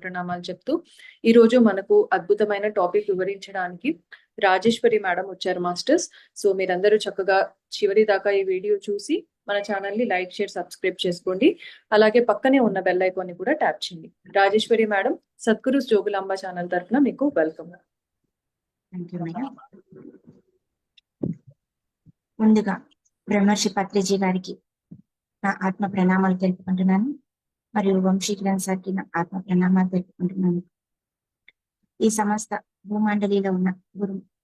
ప్రణామాలు చెప్తూ ఈ రోజు మనకు అద్భుతమైన టాపిక్ వివరించడానికి రాజేశ్వరి మేడం వచ్చారు మాస్టర్స్. సో మీరందరూ చక్కగా చివరి దాకా ఈ వీడియో చూసి మన ఛానల్ ని లైక్ షేర్ సబ్స్క్రైబ్ చేసుకోండి. అలాగే పక్కనే ఉన్న బెల్ ఐకాన్ ని కూడా ట్యాప్ చేయండి. రాజేశ్వరి మేడం, సద్గురు జోగులాంబ ఛానల్ తరఫున మీకు వెల్కమ్. ముందుగా బ్రహ్మర్షి పత్రిజీ గారికి నా ఆత్మ ప్రణామాలు తెలుపుకుంటున్నాను. మరియు వంశీకరణ్ సార్కి నా ఆత్మ ప్రణామాలు తెలుపుకుంటున్నాను. ఈ సమస్త భూమండలిలో ఉన్న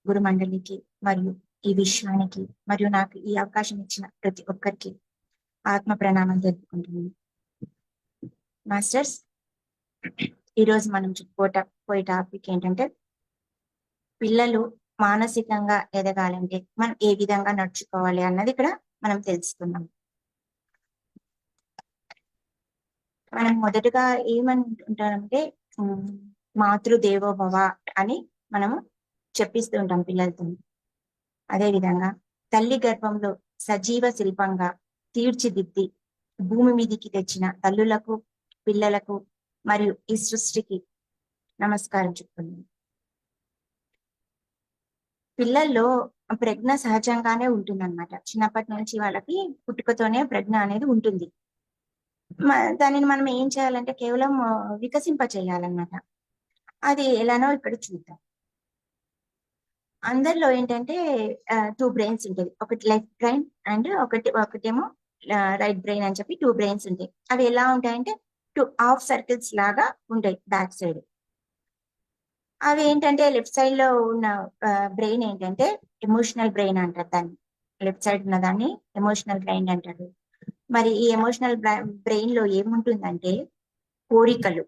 గురుమండలికి మరియు ఈ విశ్వానికి మరియు నాకు ఈ అవకాశం ఇచ్చిన ప్రతి ఒక్కరికి ఆత్మ ప్రణామాలు తెలుపుకుంటున్నాను. మాస్టర్స్, ఈరోజు మనం చెప్పుకోపోయే టాపిక్ ఏంటంటే, పిల్లలు మానసికంగా ఎదగాలంటే మనం ఏ విధంగా నడుచుకోవాలి అన్నది ఇక్కడ మనం తెలుసుకున్నాం. మనం మొదటగా ఏమంటుంటామంటే మాతృదేవో భవ అని మనము చెప్పిస్తూ ఉంటాం పిల్లలతో. అదేవిధంగా తల్లి గర్భంలో సజీవ శిల్పంగా తీర్చిదిద్ది భూమి మీదికి తెచ్చిన తల్లులకు, పిల్లలకు మరియు ఈ సృష్టికి నమస్కారం చెప్తున్నాం. పిల్లల్లో ప్రజ్ఞ సహజంగానే ఉంటుందన్నమాట. చిన్నప్పటి నుంచి వాళ్ళకి పుట్టుకతోనే ప్రజ్ఞ అనేది ఉంటుంది. దానిని మనం ఏం చేయాలంటే కేవలం వికసింప చేయాలన్నమాట. అది ఎలానో ఇక్కడ చూద్దాం. అందరిలో ఏంటంటే 2 బ్రెయిన్స్ ఉంటుంది. ఒకటి లెఫ్ట్ బ్రెయిన్ అండ్ ఒకటేమో రైట్ బ్రెయిన్ అని చెప్పి 2 బ్రెయిన్స్ ఉంటాయి. అవి ఎలా ఉంటాయంటే 2 హాఫ్ సర్కిల్స్ లాగా ఉంటాయి బ్యాక్ సైడ్. అవి ఏంటంటే లెఫ్ట్ సైడ్ లో ఉన్న బ్రెయిన్ ఏంటంటే ఎమోషనల్ బ్రెయిన్ అంటారు దాన్ని. లెఫ్ట్ సైడ్ ఉన్న దాన్ని ఎమోషనల్ బ్రెయిన్ అంటారు. మరి ఈ ఎమోషనల్ బ్రెయిన్ లో ఏముంటుందంటే కోరికలు,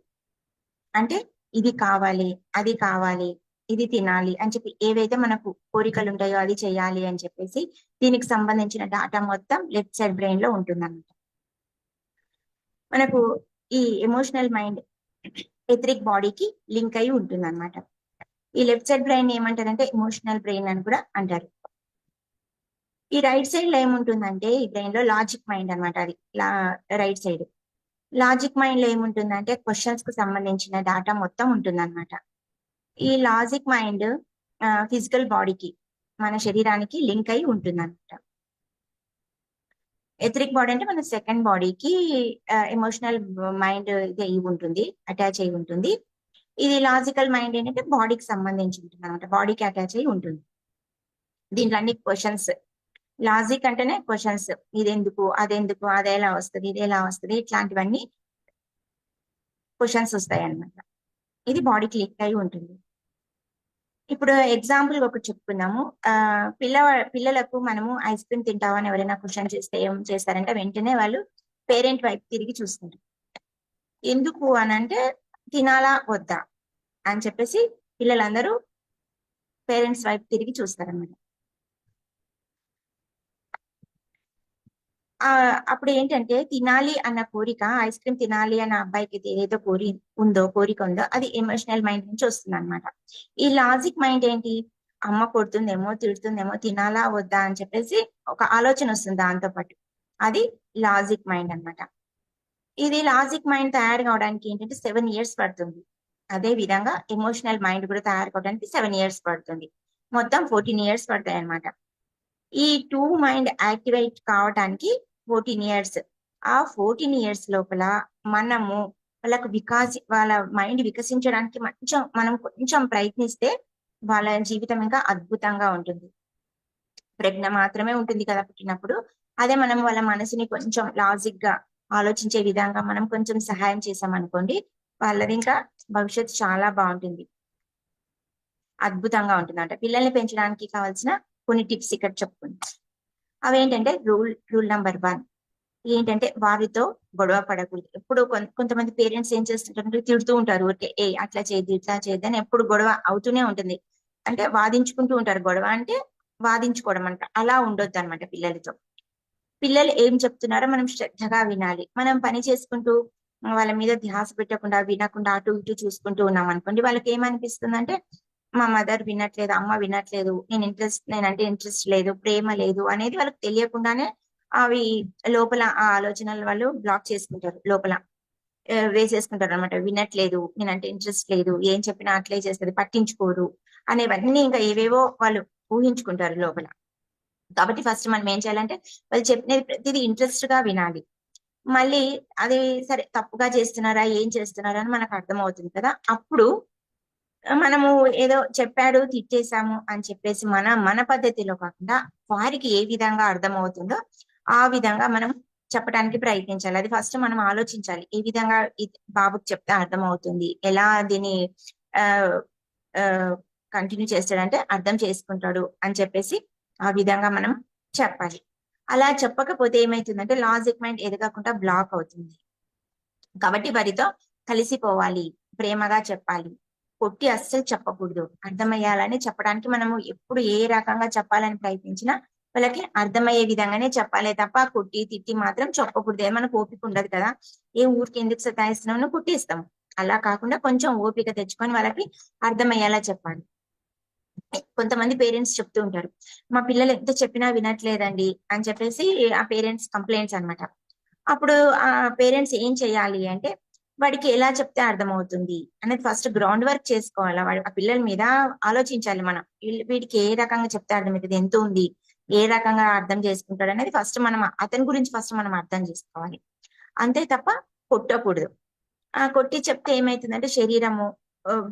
అంటే ఇది కావాలి, అది కావాలి, ఇది తినాలి అని చెప్పి ఏవైతే మనకు కోరికలు ఉంటాయో అది చేయాలి అని చెప్పేసి దీనికి సంబంధించిన డాటా మొత్తం లెఫ్ట్ సైడ్ బ్రెయిన్ లో ఉంటుందన్నమాట. మనకు ఈ ఎమోషనల్ మైండ్ ఎథరిక్ బాడీకి లింక్ అయి ఉంటుంది అనమాట. ఈ లెఫ్ట్ సైడ్ బ్రెయిన్ ఏమంటారంటే ఎమోషనల్ బ్రెయిన్ అని కూడా అంటారు. ఈ రైట్ సైడ్ లో ఏముంటుందంటే ఈ బ్రెయిన్ లో లాజిక్ మైండ్ అనమాట. అది రైట్ సైడ్ లాజిక్ మైండ్ లో ఏముంటుందంటే క్వశ్చన్స్ కు సంబంధించిన డాటా మొత్తం ఉంటుందన్నమాట. ఈ లాజిక్ మైండ్ ఫిజికల్ బాడీకి, మన శరీరానికి లింక్ అయి ఉంటుంది అనమాట. ఎథరిక్ బాడీ అంటే మన సెకండ్ బాడీకి ఎమోషనల్ మైండ్ ఇది అయి ఉంటుంది, అటాచ్ అయి ఉంటుంది. ఇది లాజికల్ మైండ్ ఏంటంటే బాడీకి సంబంధించి ఉంటుంది అనమాట, బాడీకి అటాచ్ అయి ఉంటుంది. దీంట్లో అన్ని క్వశ్చన్స్. లాజిక్ అంటేనే క్వశ్చన్స్, ఇదెందుకు, అదెందుకు, అదెలా వస్తుంది, ఇది ఎలా వస్తుంది, ఇట్లాంటివన్నీ క్వశ్చన్స్ వస్తాయి అన్నమాట. ఇది బాడీకి లింక్ అయి ఉంటుంది. ఇప్పుడు ఎగ్జాంపుల్ ఒకటి చెప్పుకుందాము. పిల్లలకు మనము ఐస్ క్రీమ్ తింటావా అని ఎవరైనా క్వశ్చన్ చేస్తే ఏం చేస్తారంటే వెంటనే వాళ్ళు పేరెంట్ వైపు తిరిగి చూస్తారు. ఎందుకు అని అంటే తినాలా వద్దా అని చెప్పేసి పిల్లలందరూ పేరెంట్స్ వైపు తిరిగి చూస్తారన్నమాట. అప్పుడు ఏంటంటే తినాలి అన్న కోరిక, ఐస్ క్రీమ్ తినాలి అన్న అబ్బాయికి ఏదైతే కోరిక ఉందో అది ఎమోషనల్ మైండ్ నుంచి వస్తుంది అనమాట. ఈ లాజిక్ మైండ్ ఏంటి, అమ్మ కొడుతుందేమో, తిడుతుందేమో, తినాలా వద్దా అని చెప్పేసి ఒక ఆలోచన వస్తుంది దాంతో పాటు. అది లాజిక్ మైండ్ అనమాట. ఇది లాజిక్ మైండ్ తయారు కావడానికి ఏంటంటే 7 years పడుతుంది. అదే విధంగా ఎమోషనల్ మైండ్ కూడా తయారు కావడానికి 7 years పడుతుంది. మొత్తం 14 years పడతాయి అనమాట. ఈ 2 మైండ్ యాక్టివేట్ కావడానికి 14 years. ఆ 14 years లోపల మనము వాళ్ళ మైండ్ వికసించడానికి మనం కొంచెం ప్రయత్నిస్తే వాళ్ళ జీవితం ఇంకా అద్భుతంగా ఉంటుంది. ప్రజ్ఞ మాత్రమే ఉంటుంది కదా పుట్టినప్పుడు. అదే మనం వాళ్ళ మనసుని కొంచెం లాజిక్ గా ఆలోచించే విధంగా మనం కొంచెం సహాయం చేసామనుకోండి, వాళ్ళది ఇంకా భవిష్యత్తు చాలా బాగుంటుంది, అద్భుతంగా ఉంటుంది అంట. పిల్లల్ని పెంచడానికి కావాల్సిన కొన్ని టిప్స్ ఇక్కడ చెప్పుకుంటాం. అవేంటంటే రూల్ నెంబర్ 1 ఏంటంటే వారితో గొడవ పడకూడదు. ఎప్పుడు కొంతమంది పేరెంట్స్ ఏం చేస్తుంటారంటే తిడుతూ ఉంటారు, ఊరికే అట్లా చేయద్దు, ఇట్లా చేయద్దు అని ఎప్పుడు గొడవ అవుతూనే ఉంటుంది. అంటే వాదించుకుంటూ ఉంటారు. గొడవ అంటే వాదించుకోవడం అంట. అలా ఉండొద్దు అనమాట పిల్లలతో. పిల్లలు ఏం చెప్తున్నారో మనం శ్రద్ధగా వినాలి. మనం పని చేసుకుంటూ వాళ్ళ మీద ధ్యాస పెట్టకుండా వినకుండా అటు ఇటు చూసుకుంటూ ఉన్నాం అనుకోండి, వాళ్ళకి ఏమనిపిస్తుందంటే మా మదర్ వినట్లేదు, అమ్మ వినట్లేదు, నేనంటే ఇంట్రెస్ట్ లేదు, ప్రేమ లేదు అనేది వాళ్ళకి తెలియకుండానే అవి లోపల ఆ ఆలోచనలు వాళ్ళు బ్లాక్ చేసుకుంటారు లోపల. వేసేసుకుంటారు అనమాట. వినట్లేదు, నేనంటే ఇంట్రెస్ట్ లేదు, ఏం చెప్పినా అట్లే చేస్తుంది, పట్టించుకోరు అనేవన్నీ ఇంకా ఏవేవో వాళ్ళు ఊహించుకుంటారు లోపల. కాబట్టి ఫస్ట్ మనం ఏం చేయాలంటే వాళ్ళు చెప్పినది ప్రతిదీ ఇంట్రెస్ట్ గా వినాలి. మళ్ళీ అది సరే తప్పుగా చేస్తున్నారా, ఏం చేస్తున్నారా అని మనకు అర్థమవుతుంది కదా. అప్పుడు మనము ఏదో చెప్పాడు తిట్టేశాము అని చెప్పేసి మన మన పద్ధతిలో కాకుండా వారికి ఏ విధంగా అర్థమవుతుందో ఆ విధంగా మనం చెప్పడానికి ప్రయత్నించాలి. అది ఫస్ట్ మనం ఆలోచించాలి, ఏ విధంగా బాబుకి చెప్తే అర్థమవుతుంది, ఎలా దీన్ని ఆ కంటిన్యూ చేస్తాడంటే అర్థం చేసుకుంటాడు అని చెప్పేసి ఆ విధంగా మనం చెప్పాలి. అలా చెప్పకపోతే ఏమైతుందంటే లాజిక్ మైండ్ ఎదగకుండా బ్లాక్ అవుతుంది. కాబట్టి వారితో కలిసిపోవాలి, ప్రేమగా చెప్పాలి, కొట్టి అస్సలు చెప్పకూడదు. అర్థమయ్యాలని చెప్పడానికి మనము ఎప్పుడు ఏ రకంగా చెప్పాలని ప్రయత్నించినా వాళ్ళకి అర్థమయ్యే విధంగానే చెప్పాలి తప్ప కొట్టి తిట్టి మాత్రం చెప్పకూడదు. మనకు ఓపిక ఉండదు కదా, ఏ ఊరికి ఎందుకు సతాయిస్తున్నామో కుట్టిస్తాం. అలా కాకుండా కొంచెం ఓపిక తెచ్చుకొని వాళ్ళకి అర్థమయ్యేలా చెప్పాలి. కొంతమంది పేరెంట్స్ చెప్తూ ఉంటారు, మా పిల్లలు ఎంత చెప్పినా వినట్లేదండి అని చెప్పేసి ఆ పేరెంట్స్ కంప్లైంట్స్ అన్నమాట. అప్పుడు ఆ పేరెంట్స్ ఏం చేయాలి అంటే వాడికి ఎలా చెప్తే అర్థమవుతుంది అనేది ఫస్ట్ గ్రౌండ్ వర్క్ చేసుకోవాలి. వాడు ఆ పిల్లల మీద ఆలోచించాలి మనం. వీడికి ఏ రకంగా చెప్తే అర్థమవుతుంది, ఎంత ఉంది, ఏ రకంగా అర్థం చేసుకుంటాడు అనేది ఫస్ట్ మనం అతని గురించి ఫస్ట్ మనం అర్థం చేసుకోవాలి. అంతే తప్ప కొట్టకూడదు. కొట్టి చెప్తే ఏమైతుందంటే శరీరము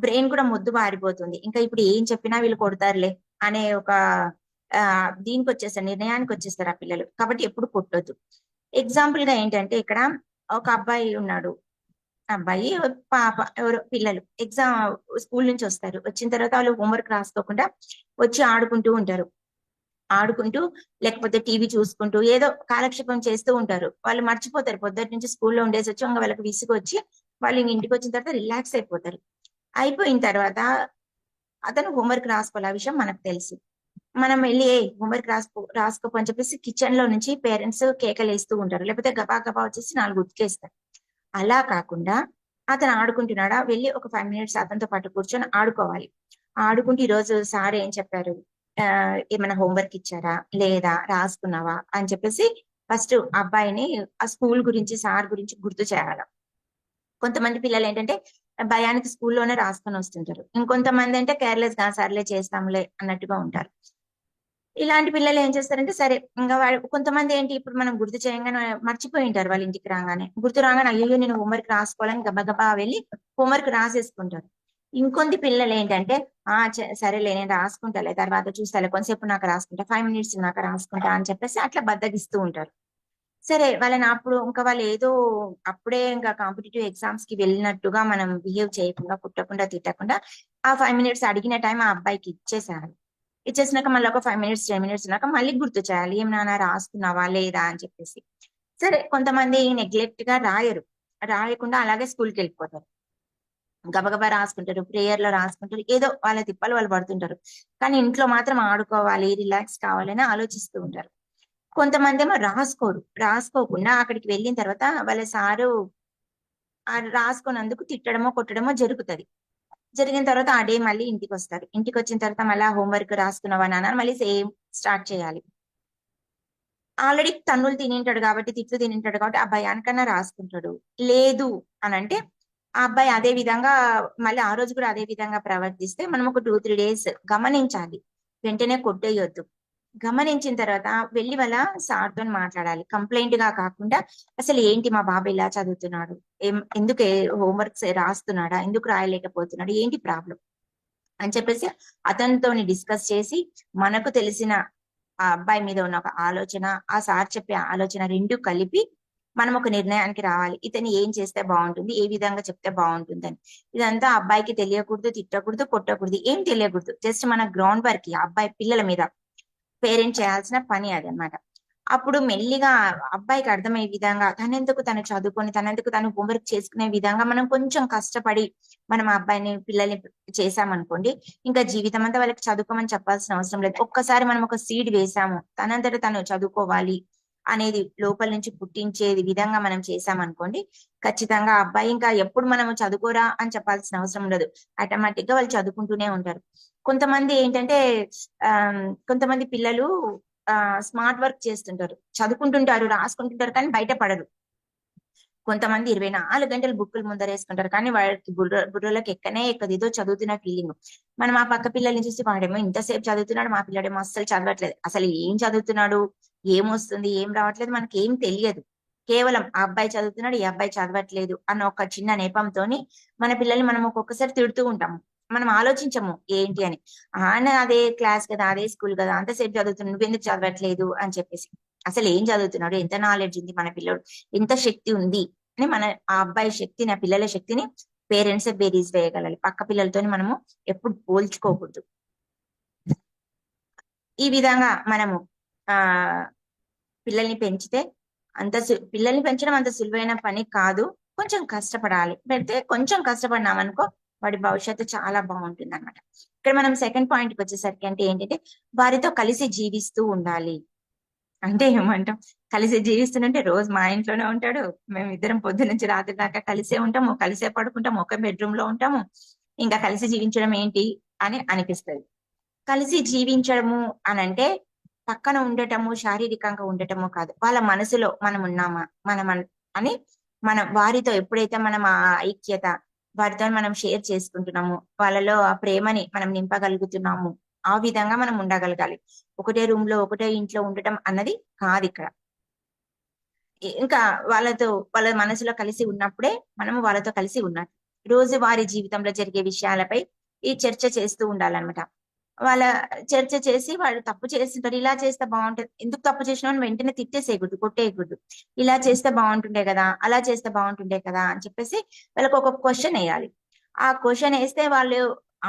బ్రెయిన్ కూడా మొద్దు బారిపోతుంది. ఇంకా ఇప్పుడు ఏం చెప్పినా వీళ్ళు కొడతారులే అనే ఒక దీనికి వచ్చేస్తారు, నిర్ణయానికి వచ్చేస్తారు ఆ పిల్లలు. కాబట్టి ఎప్పుడు కొట్టొద్దు. ఎగ్జాంపుల్ గా ఏంటంటే ఇక్కడ ఒక అబ్బాయి ఉన్నాడు, అబ్బాయి పాప ఎవరో పిల్లలు ఎగ్జామ్ స్కూల్ నుంచి వస్తారు. వచ్చిన తర్వాత వాళ్ళు హోంవర్క్ రాసుకోకుండా వచ్చి ఆడుకుంటూ ఉంటారు. ఆడుకుంటూ లేకపోతే టీవీ చూసుకుంటూ ఏదో కాలక్షేపం చేస్తూ ఉంటారు. వాళ్ళు మర్చిపోతారు పొద్దుటి నుంచి స్కూల్లో ఉండేసి వచ్చి ఇంకా వాళ్ళకి విసుగు వచ్చి వాళ్ళు ఇంటికి వచ్చిన తర్వాత రిలాక్స్ అయిపోతారు. అయిపోయిన తర్వాత అతను హోంవర్క్ రాసుకోవాలి, ఆ విషయం మనకు తెలుసు. మనం వెళ్ళి హోంవర్క్ రాసుకోపో అని చెప్పేసి కిచెన్ లో నుంచి పేరెంట్స్ కేకలు వేస్తూ ఉంటారు, లేకపోతే గబా గబా వచ్చేసి 4 ఉతికేస్తారు. అలా కాకుండా అతను ఆడుకుంటున్నాడా, వెళ్ళి ఒక 5 మినిట్స్ అతనితో పాటు కూర్చొని ఆడుకోవాలి. ఆడుకుంటూ ఈ రోజు సార్ ఏం చెప్పారు, ఏమైనా హోంవర్క్ ఇచ్చారా లేదా, రాసుకున్నావా అని చెప్పేసి ఫస్ట్ అబ్బాయిని ఆ స్కూల్ గురించి సార్ గురించి గుర్తు చేయాలి. కొంతమంది పిల్లలు ఏంటంటే భయానికి స్కూల్లోనే రాసుకొని వస్తుంటారు. ఇంకొంతమంది అంటే కేర్లెస్ గా సర్లే చేస్తాంలే అన్నట్టుగా ఉంటారు. ఇలాంటి పిల్లలు ఏం చేస్తారంటే సరే ఇంకా వాడు కొంతమంది ఏంటి ఇప్పుడు మనం గుర్తు చేయగానే మర్చిపోయి ఉంటారు. వాళ్ళ ఇంటికి రాగానే గుర్తు రాగానే అయ్యో నేను హోంవర్క్ రాసుకోవాలని గబగబా వెళ్ళి హోంవర్క్ రాసేసుకుంటారు. ఇంకొంది పిల్లలు ఏంటంటే సరేలే నేను రాసుకుంటాలే, తర్వాత చూస్తాలే, కొంతసేపు నాకు రాసుకుంటా, 5 మినిట్స్ నాకు రాసుకుంటా అని చెప్పేసి అట్లా బద్దగిస్తూ ఉంటారు. సరే వాళ్ళని అప్పుడు ఇంకా వాళ్ళు ఏదో అప్పుడే ఇంకా కాంపిటేటివ్ ఎగ్జామ్స్ కి వెళ్ళినట్టుగా మనం బిహేవ్ చేయకుండా, కుట్టకుండా, తిట్టకుండా ఆ 5 మినిట్స్ అడిగిన టైం ఆ అబ్బాయికి ఇచ్చేసేయాలి. ఇచ్చేసినాక మళ్ళీ ఒక 5 మినిట్స్ 10 మినిట్స్ ఉన్నాక మళ్ళీ గుర్తు చేయాలి, ఏం నాన్న రాసుకున్నావా లేదా అని చెప్పేసి. సరే కొంతమంది నెగ్లెక్ట్ గా రాయరు, రాయకుండా అలాగే స్కూల్కి వెళ్ళిపోతారు, గబగబా రాసుకుంటారు, ప్రేయర్ లో రాసుకుంటారు, ఏదో వాళ్ళ తిప్పలు వాళ్ళు పడుతుంటారు. కానీ ఇంట్లో మాత్రం ఆడుకోవాలి, రిలాక్స్ కావాలని ఆలోచిస్తూ ఉంటారు. కొంతమంది ఏమో రాసుకోకుండా అక్కడికి వెళ్ళిన తర్వాత వాళ్ళ సారు రాసుకున్నందుకు తిట్టడమో కొట్టడమో జరుగుతుంది. జరిగిన తర్వాత ఆ డే మళ్ళీ ఇంటికి వస్తారు. ఇంటికి వచ్చిన తర్వాత మళ్ళీ హోంవర్క్ రాసుకున్నావా నాన్న మళ్ళీ సేమ్ స్టార్ట్ చేయాలి. ఆల్రెడీ తన్నులు తినింటాడు కాబట్టి, తిట్లు తినింటాడు కాబట్టి ఆ భయానికన్నా రాసుకుంటాడు. లేదు అని అంటే ఆ అబ్బాయి అదే విధంగా మళ్ళీ ఆ రోజు కూడా అదే విధంగా ప్రవర్తిస్తే మనం ఒక 2-3 డేస్ గమనించాలి, వెంటనే కొట్టేయొద్దు. గమనించిన తర్వాత వెళ్ళి వాళ్ళ సార్తో మాట్లాడాలి, కంప్లైంట్ గా కాకుండా అసలు ఏంటి మా బాబు ఇలా చదువుతున్నాడు, ఎందుకు హోంవర్క్స్ రాస్తున్నాడా, ఎందుకు రాయలేకపోతున్నాడు, ఏంటి ప్రాబ్లం అని చెప్పేసి అతనితో డిస్కస్ చేసి మనకు తెలిసిన ఆ అబ్బాయి మీద ఉన్న ఒక ఆలోచన, ఆ సార్ చెప్పే ఆలోచన రెండు కలిపి మనం ఒక నిర్ణయానికి రావాలి. ఇతను ఏం చేస్తే బాగుంటుంది, ఏ విధంగా చెప్తే బాగుంటుంది అని. ఇదంతా అబ్బాయికి తెలియకూడదు, తిట్టకూడదు, కొట్టకూడదు, ఏం తెలియకూడదు. జస్ట్ మన గ్రౌండ్ వర్క్ ఆ అబ్బాయి పిల్లల మీద పేరెంట్ చేయాల్సిన పని అదనమాట. అప్పుడు మెల్లిగా అబ్బాయికి అర్థమయ్యే విధంగా తనెందుకు తను చదువుకొని తనెందుకు తను హోంవర్క్ చేసుకునే విధంగా మనం కొంచెం కష్టపడి మనం ఆ అబ్బాయిని పిల్లల్ని చేసామనుకోండి, ఇంకా జీవితం అంతా వాళ్ళకి చదువుకోమని చెప్పాల్సిన అవసరం లేదు. ఒక్కసారి మనం ఒక సీడ్ వేసాము, తనంతట తను చదువుకోవాలి అనేది లోపల నుంచి పుట్టించేది విధంగా మనం చేసామనుకోండి, ఖచ్చితంగా ఆ అబ్బాయి ఇంకా ఎప్పుడు మనము చదువుకోరా అని చెప్పాల్సిన అవసరం ఉండదు. ఆటోమేటిక్ గా వాళ్ళు చదువుకుంటూనే ఉంటారు. కొంతమంది ఏంటంటే ఆ కొంతమంది పిల్లలు స్మార్ట్ వర్క్ చేస్తుంటారు, చదువుకుంటుంటారు, రాసుకుంటుంటారు కానీ బయట పడరు. కొంతమంది 24 గంటలు బుక్కులు ముందరేసుకుంటారు కానీ వాడికి బుర్రలోకి ఎక్కనే ఎక్కదు, ఏదో చదువుతున్న ఫీలింగ్. మనం ఆ పక్క పిల్లల్ని చూసి వాడేమో ఇంతసేపు చదువుతున్నాడు, మా పిల్లడేమో అస్సలు చదవట్లేదు. అసలు ఏం చదువుతున్నాడు, ఏమొస్తుంది, ఏం రావట్లేదు మనకి ఏం తెలియదు. కేవలం ఆ అబ్బాయి చదువుతున్నాడు, ఈ అబ్బాయి చదవట్లేదు అన్న ఒక చిన్న నెపంతోని మన పిల్లల్ని మనం ఒక్కొక్కసారి తిడుతూ ఉంటాము. మనం ఆలోచించము ఏంటి అని. ఆయన అదే క్లాస్ కదా, అదే స్కూల్ కదా, అంతసేపు చదువుతున్నాడు, నువ్వెందుకు చదవట్లేదు అని చెప్పేసి. అసలు ఏం చదువుతున్నాడు, ఎంత నాలెడ్జ్ ఉంది మన పిల్లడు, ఎంత శక్తి ఉంది అని మన ఆ అబ్బాయి శక్తిని, ఆ పిల్లల శక్తిని పేరెంట్స్ బేరీజ్ వేయగలాలి. పక్క పిల్లలతోని మనము ఎప్పుడు పోల్చుకోకూడదు. ఈ విధంగా మనము ఆ పిల్లల్ని పెంచితే పిల్లల్ని పెంచడం అంత సులువైన పని కాదు. కొంచెం కష్టపడాలి. పెడితే కొంచెం కష్టపడినామనుకో వాడి భవిష్యత్తు చాలా బాగుంటుంది అనమాట. ఇక్కడ మనం సెకండ్ పాయింట్ కి వచ్చేసరికి అంటే ఏంటంటే వారితో కలిసి జీవిస్తూ ఉండాలి. అంటే ఏమంటాం, కలిసి జీవిస్తుంటే రోజు మా ఇంట్లోనే ఉంటాడు, మేము ఇద్దరం పొద్దు నుంచి రాత్రి దాకా కలిసే ఉంటాము, కలిసే పడుకుంటాము, ఒక బెడ్రూమ్ లో ఉంటాము, ఇంకా కలిసి జీవించడం ఏంటి అని అనిపిస్తుంది. కలిసి జీవించడము అనంటే పక్కన ఉండటము, శారీరకంగా ఉండటము కాదు, వాళ్ళ మనసులో మనం ఉన్నామా అని మనం వారితో ఎప్పుడైతే మనం ఆ ఐక్యత వారితో మనం షేర్ చేసుకుంటున్నాము, వాళ్ళలో ఆ ప్రేమని మనం నింపగలుగుతున్నాము, ఆ విధంగా మనం ఉండగలగాలి. ఒకటే రూమ్ లో ఒకటే ఇంట్లో ఉండటం అన్నది కాదు ఇక్కడ. ఇంకా వాళ్ళ మనసులో కలిసి ఉన్నప్పుడే మనము వాళ్ళతో కలిసి ఉన్నట్టు. రోజు వారి జీవితంలో జరిగే విషయాలపై ఈ చర్చ చేస్తూ ఉండాలన్నమాట. వాళ్ళ చర్చ చేసి వాళ్ళు తప్పు చేస్తుంటారు, ఇలా చేస్తే బాగుంటుంది, ఎందుకు తప్పు చేసినా అని వెంటనే తిట్టేసేయకూడదు, కొట్టేయకూడదు. ఇలా చేస్తే బాగుంటుండే కదా, అలా చేస్తే బాగుంటుండే కదా అని చెప్పేసి వాళ్ళకి ఒక క్వశ్చన్ వేయాలి. ఆ క్వశ్చన్ వేస్తే వాళ్ళు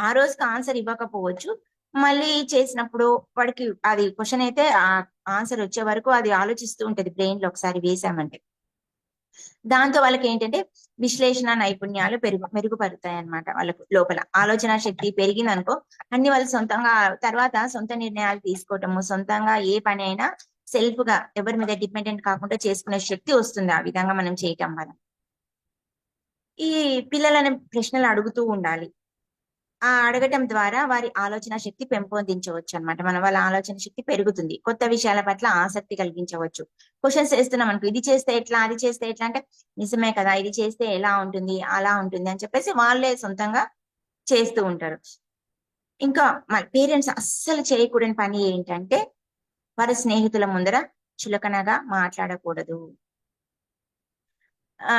ఆ రోజుకి ఆన్సర్ ఇవ్వకపోవచ్చు, మళ్ళీ చేసినప్పుడు వాడికి అది క్వశ్చన్ అయితే ఆ ఆన్సర్ వచ్చే వరకు అది ఆలోచిస్తూ ఉంటది బ్రెయిన్ లో ఒకసారి వేసామంటే. దాంతో వాళ్ళకి ఏంటంటే విశ్లేషణ నైపుణ్యాలు మెరుగుపడతాయి అన్నమాట. వాళ్ళకు లోపల ఆలోచన శక్తి పెరిగింది అనుకో అన్ని వాళ్ళు సొంతంగా తర్వాత సొంత నిర్ణయాలు తీసుకోవటము, సొంతంగా ఏ పని అయినా సెల్ఫ్ గా ఎవరి మీద డిపెండెంట్ కాకుండా చేసుకునే శక్తి వస్తుంది ఆ విధంగా మనం చేయటం వల్ల. ఈ పిల్లలని ప్రశ్నలు అడుగుతూ ఉండాలి. ఆ అడగటం ద్వారా వారి ఆలోచన శక్తి పెంపొందించవచ్చు అన్నమాట. మన వాళ్ళ ఆలోచన శక్తి పెరుగుతుంది, కొత్త విషయాల పట్ల ఆసక్తి కలిగించవచ్చు. క్వశ్చన్స్ వేస్తున్నాం అనుకో, ఇది చేస్తే ఎట్లా, అది చేస్తే ఎట్లా అంటే నిజమే కదా, ఇది చేస్తే ఎలా ఉంటుంది, అలా ఉంటుంది అని చెప్పేసి వాళ్ళే సొంతంగా చేస్తూ ఉంటారు. ఇంకా మన పేరెంట్స్ అస్సలు చేయకూడని పని ఏంటంటే వారి స్నేహితుల ముందర చులకనగా మాట్లాడకూడదు. ఆ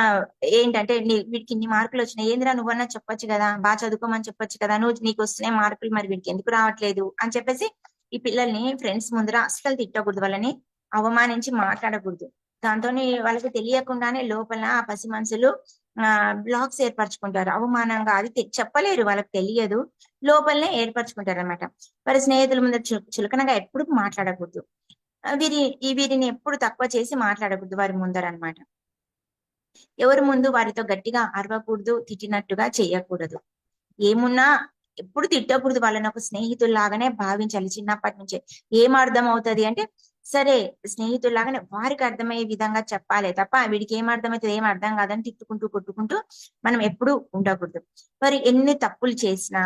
ఏంటంటే వీడికి ఇన్ని మార్కులు వచ్చినాయి, ఏందిరా నువ్వన్నా చెప్పొచ్చు కదా, బాగా చదువుకోమని చెప్పొచ్చు కదా, నీకు వస్తున్నాయి మార్కులు, మరి వీడికి ఎందుకు రావట్లేదు అని చెప్పేసి ఈ పిల్లల్ని ఫ్రెండ్స్ ముందర అస్సలు తిట్టకూడదు, వాళ్ళని అవమానించి మాట్లాడకూడదు. దాంతో వాళ్ళకి తెలియకుండానే లోపల ఆ పసి మనుషులు బ్లాక్స్ ఏర్పరచుకుంటారు అవమానంగా. అది చెప్పలేరు, వాళ్ళకి తెలియదు, లోపలనే ఏర్పరచుకుంటారు అనమాట. వారి స్నేహితుల ముందర చులకనగా ఎప్పుడు మాట్లాడకూడదు. వీరిని ఎప్పుడు తక్కువ చేసి మాట్లాడకూడదు వారి ముందర అనమాట. ఎవరి ముందు వారితో గట్టిగా అరవకూడదు, తిట్టినట్టుగా చేయకూడదు. ఏమున్నా ఎప్పుడు తిట్టకూడదు, వాళ్ళని ఒక స్నేహితుల్లాగానే భావించాలి చిన్నప్పటి నుంచే. ఏం అర్థం అవుతుంది అంటే సరే స్నేహితుల్లాగానే వారికి అర్థమయ్యే విధంగా చెప్పాలి తప్ప వీడికి ఏం అర్థమవుతుంది, ఏం అర్థం కాదని తిట్టుకుంటూ కొట్టుకుంటూ మనం ఎప్పుడు ఉండకూడదు. మరి ఎన్ని తప్పులు చేసినా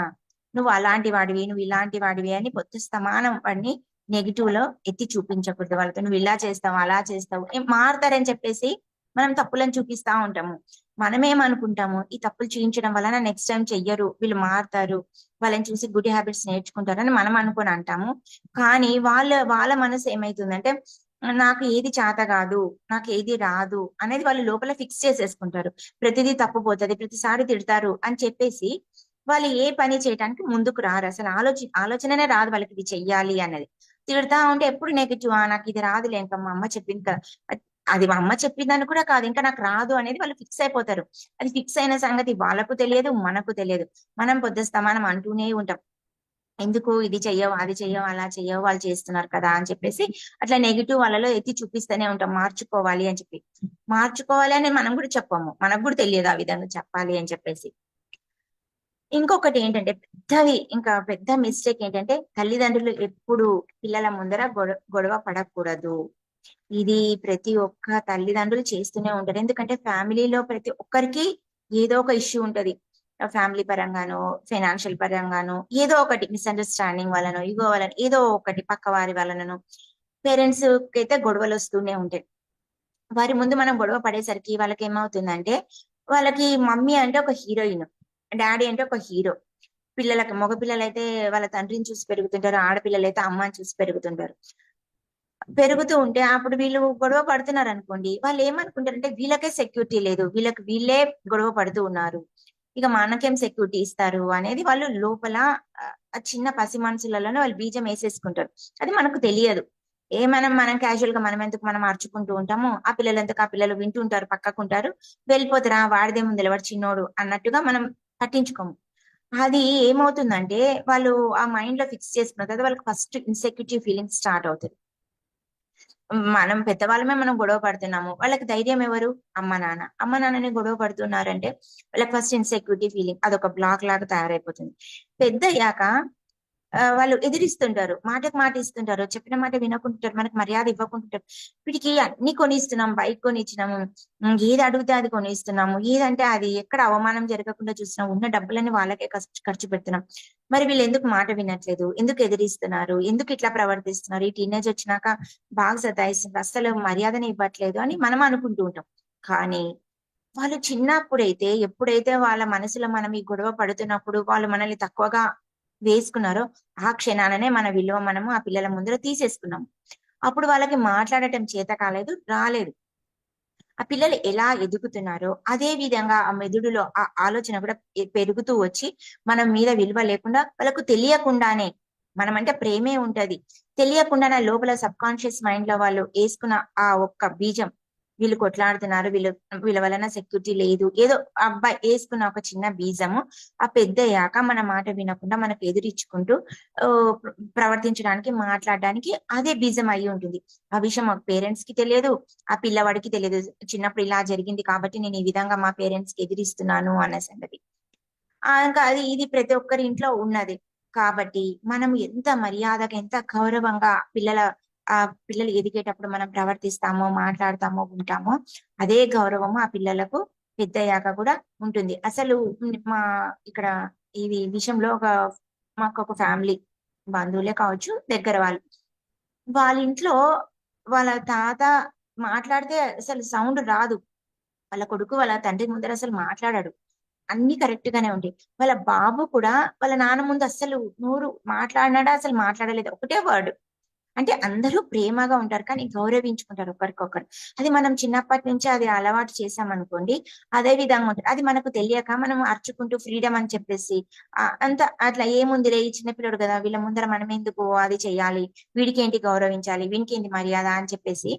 నువ్వు అలాంటి వాడివి, నువ్వు ఇలాంటి వాడివి అని పొత్తు స్తమానం వాడిని నెగిటివ్ లో ఎత్తి చూపించకూడదు. వాళ్ళతో నువ్వు ఇలా చేస్తావు, అలా చేస్తావు, మారుతారని చెప్పేసి మనం తప్పులను చూపిస్తా ఉంటాము. మనమేమనుకుంటాము, ఈ తప్పులు చూపించడం వలన నెక్స్ట్ టైం చెయ్యరు, వీళ్ళు మారుతారు, వాళ్ళని చూసి గుడ్ హ్యాబిట్స్ నేర్చుకుంటారని మనం అనుకుని అంటాము. కానీ వాళ్ళ మనసు ఏమైతుందంటే నాకు ఏది చేత కాదు, నాకు ఏది రాదు అనేది వాళ్ళు లోపల ఫిక్స్ చేసేసుకుంటారు. ప్రతిదీ తప్పు పోతుంది, ప్రతిసారి తిడతారు అని చెప్పేసి వాళ్ళు ఏ పని చేయడానికి ముందుకు రారు. అసలు ఆలోచననే రాదు వాళ్ళకి ఇది చెయ్యాలి అనేది. తిడతా ఉంటే ఎప్పుడు నెగిటివ్, నాకు ఇది రాదులే, ఇంకా మా అమ్మ చెప్పింది కదా, అది మా అమ్మ చెప్పిందని కూడా కాదు, ఇంకా నాకు రాదు అనేది వాళ్ళు ఫిక్స్ అయిపోతారు. అది ఫిక్స్ అయిన సంగతి వాళ్ళకు తెలియదు, మనకు తెలియదు. మనం పొద్దుస్తమానం అంటూనే ఉంటాం, ఎందుకు ఇది చెయ్యవు, అది చెయ్యవు, అలా చెయ్యవు, వాళ్ళు చేస్తున్నారు కదా అని చెప్పేసి అట్లా నెగిటివ్ వాళ్ళలో ఎత్తి చూపిస్తూనే ఉంటాం మార్చుకోవాలి అని చెప్పి. మార్చుకోవాలి అని మనం కూడా చెప్పాము, మనకు కూడా తెలియదు ఆ విధంగా చెప్పాలి అని చెప్పేసి. ఇంకొకటి ఏంటంటే ఇంకా పెద్ద మిస్టేక్ ఏంటంటే తల్లిదండ్రులు ఎప్పుడు పిల్లల ముందర గొడవ పడకూడదు. ఇది ప్రతి ఒక్క తల్లిదండ్రులు చేస్తూనే ఉంటారు. ఎందుకంటే ఫ్యామిలీలో ప్రతి ఒక్కరికి ఏదో ఒక ఇష్యూ ఉంటది. ఫ్యామిలీ పరంగానో, ఫైనాన్షియల్ పరంగానో, ఏదో ఒకటి మిస్అండర్స్టాండింగ్ వలన, ఇగో వలన, ఏదో ఒకటి పక్క వారి వలనను పేరెంట్స్ కి అయితే గొడవలు వస్తూనే ఉంటాయి. వారి ముందు మనం గొడవ పడేసరికి వాళ్ళకి ఏమవుతుందంటే, వాళ్ళకి మమ్మీ అంటే ఒక హీరోయిన్, డాడీ అంటే ఒక హీరో. పిల్లలకి మగ పిల్లలైతే వాళ్ళ తండ్రిని చూసి పెరుగుతుంటారు, ఆడపిల్లలైతే అమ్మని చూసి పెరుగుతుంటారు. పెరుగుతూ ఉంటే అప్పుడు వీళ్ళు గొడవ పడుతున్నారు అనుకోండి, వాళ్ళు ఏమనుకుంటారంటే వీళ్ళకే సెక్యూరిటీ లేదు, వీళ్ళే గొడవ పడుతూ ఉన్నారు, ఇక మనకేం సెక్యూరిటీ ఇస్తారు అనేది వాళ్ళు లోపల ఆ చిన్న పసి మనసులలోనే వాళ్ళు బీజం వేసేసుకుంటారు. అది మనకు తెలియదు. మనం క్యాజువల్ గా మనం అరుచుకుంటూ ఉంటాము, ఆ పిల్లలంతకు ఆ పిల్లలు వింటుంటారు, పక్కకుంటారు, వెళ్ళిపోతారా వాడిదే ముందు వాడు చిన్నోడు అన్నట్టుగా మనం పట్టించుకోము. అది ఏమవుతుందంటే వాళ్ళు ఆ మైండ్ లో ఫిక్స్ చేసుకున్న తర్వాత వాళ్ళకి ఫస్ట్ ఇన్సెక్యూరిటీ ఫీలింగ్ స్టార్ట్ అవుతుంది. మనం పెద్దవాళ్ళమే మనం గొడవ పడుతున్నాము, వాళ్ళకి ధైర్యం ఎవరు? అమ్మ నాన్నని గొడవ పడుతున్నారంటే వాళ్ళకి ఫస్ట్ ఇన్సెక్యూరిటీ ఫీలింగ్ అదొక బ్లాక్ లాగా తయారైపోతుంది. పెద్దయ్యాక వాళ్ళు ఎదిరిస్తుంటారు, మాటకు మాట ఇస్తుంటారు, చెప్పిన మాట వినకుంటుంటారు, మనకు మర్యాద ఇవ్వకుంటుంటారు. వీటికి అన్ని కొనిస్తున్నాం, బైక్ కొనిచ్చినాము, ఏది అడిగితే అది కొనిస్తున్నాము, ఏదంటే అది ఎక్కడ అవమానం జరగకుండా చూస్తున్నాం, ఉన్న డబ్బులన్నీ వాళ్ళకే ఖర్చు పెడుతున్నాం. మరి వీళ్ళు ఎందుకు మాట వినట్లేదు, ఎందుకు ఎదిరిస్తున్నారు, ఎందుకు ఇట్లా ప్రవర్తిస్తున్నారు, ఈ టీనేజ్ వచ్చినాక బాగా సతాయిస్తుంది, అస్సలు మర్యాదనే ఇవ్వట్లేదు అని మనం అనుకుంటూ ఉంటాం. కానీ వాళ్ళు చిన్నప్పుడైతే ఎప్పుడైతే వాళ్ళ మనసులో మనం ఈ గొడవ పడుతున్నప్పుడు వాళ్ళు మనల్ని తక్కువగా వేసుకున్నారో, ఆ క్షణాలనే మన విలువ మనము ఆ పిల్లల ముందర తీసేసుకున్నాం. అప్పుడు వాళ్ళకి మాట్లాడటం చేత కాలేదు, రాలేదు. ఆ పిల్లలు ఎలా ఎదుగుతున్నారో అదే విధంగా ఆ మెదడులో ఆ ఆలోచన కూడా పెరుగుతూ వచ్చి మనం మీద విలువ లేకుండా వాళ్ళకు తెలియకుండానే, మనం అంటే ప్రేమే ఉంటది, తెలియకుండానే లోపల సబ్ కాన్షియస్ మైండ్ లో వాళ్ళు వేసుకున్న ఆ ఒక్క బీజం, వీళ్ళు కొట్లాడుతున్నారు, వీళ్ళ వలన సెక్యూరిటీ లేదు, ఏదో ఆ అబ్బాయి వేసుకున్న ఒక చిన్న బీజము ఆ పెద్దయ్యాక మన మాట వినకుండా మనకు ఎదురిచ్చుకుంటూ ఆ, ప్రవర్తించడానికి, మాట్లాడడానికి అదే బీజం అయి ఉంటుంది. ఆ విషయం మా పేరెంట్స్ కి తెలియదు, ఆ పిల్లవాడికి తెలియదు, చిన్నప్పుడు ఇలా జరిగింది కాబట్టి నేను ఈ విధంగా మా పేరెంట్స్ కి ఎదిరిస్తున్నాను అనే సంగతి. ఇంకా ఇది ప్రతి ఒక్కరి ఇంట్లో ఉన్నది. కాబట్టి మనం ఎంత మర్యాదగా, ఎంత గౌరవంగా ఆ పిల్లలు ఎదిగేటప్పుడు మనం ప్రవర్తిస్తామో, మాట్లాడతామో, ఉంటామో, అదే గౌరవము ఆ పిల్లలకు పెద్దయ్యాక కూడా ఉంటుంది. అసలు మా ఇక్కడ ఇది విషయంలో మాకు ఒక ఫ్యామిలీ, బంధువులే కావచ్చు, దగ్గర వాళ్ళు, వాళ్ళ ఇంట్లో వాళ్ళ తాత మాట్లాడితే అసలు సౌండ్ రాదు, వాళ్ళ కొడుకు వాళ్ళ తండ్రి ముందర అసలు మాట్లాడాడు, అన్ని కరెక్ట్ గానే ఉంటాయి. వాళ్ళ బాబు కూడా వాళ్ళ నాన్న ముందు అస్సలు నోరు మాట్లాడినాడా, అసలు మాట్లాడలేదు, ఒకటే వర్డ్. అంటే అందరూ ప్రేమగా ఉంటారు కానీ గౌరవించుకుంటారు ఒకరికొకరు. అది మనం చిన్నప్పటి నుంచి అది అలవాటు చేసామనుకోండి, అదే విధంగా ఉంటుంది. అది మనకు తెలియక మనం అరుచుకుంటూ ఫ్రీడమ్ అని చెప్పేసి అంత అట్లా ఏముందిలే ఈ చిన్నపిల్లడు కదా, వీళ్ళ ముందర మనం ఎందుకు అది చెయ్యాలి, వీడికి ఏంటి గౌరవించాలి, వీనికి ఏంటి మర్యాద అని చెప్పేసి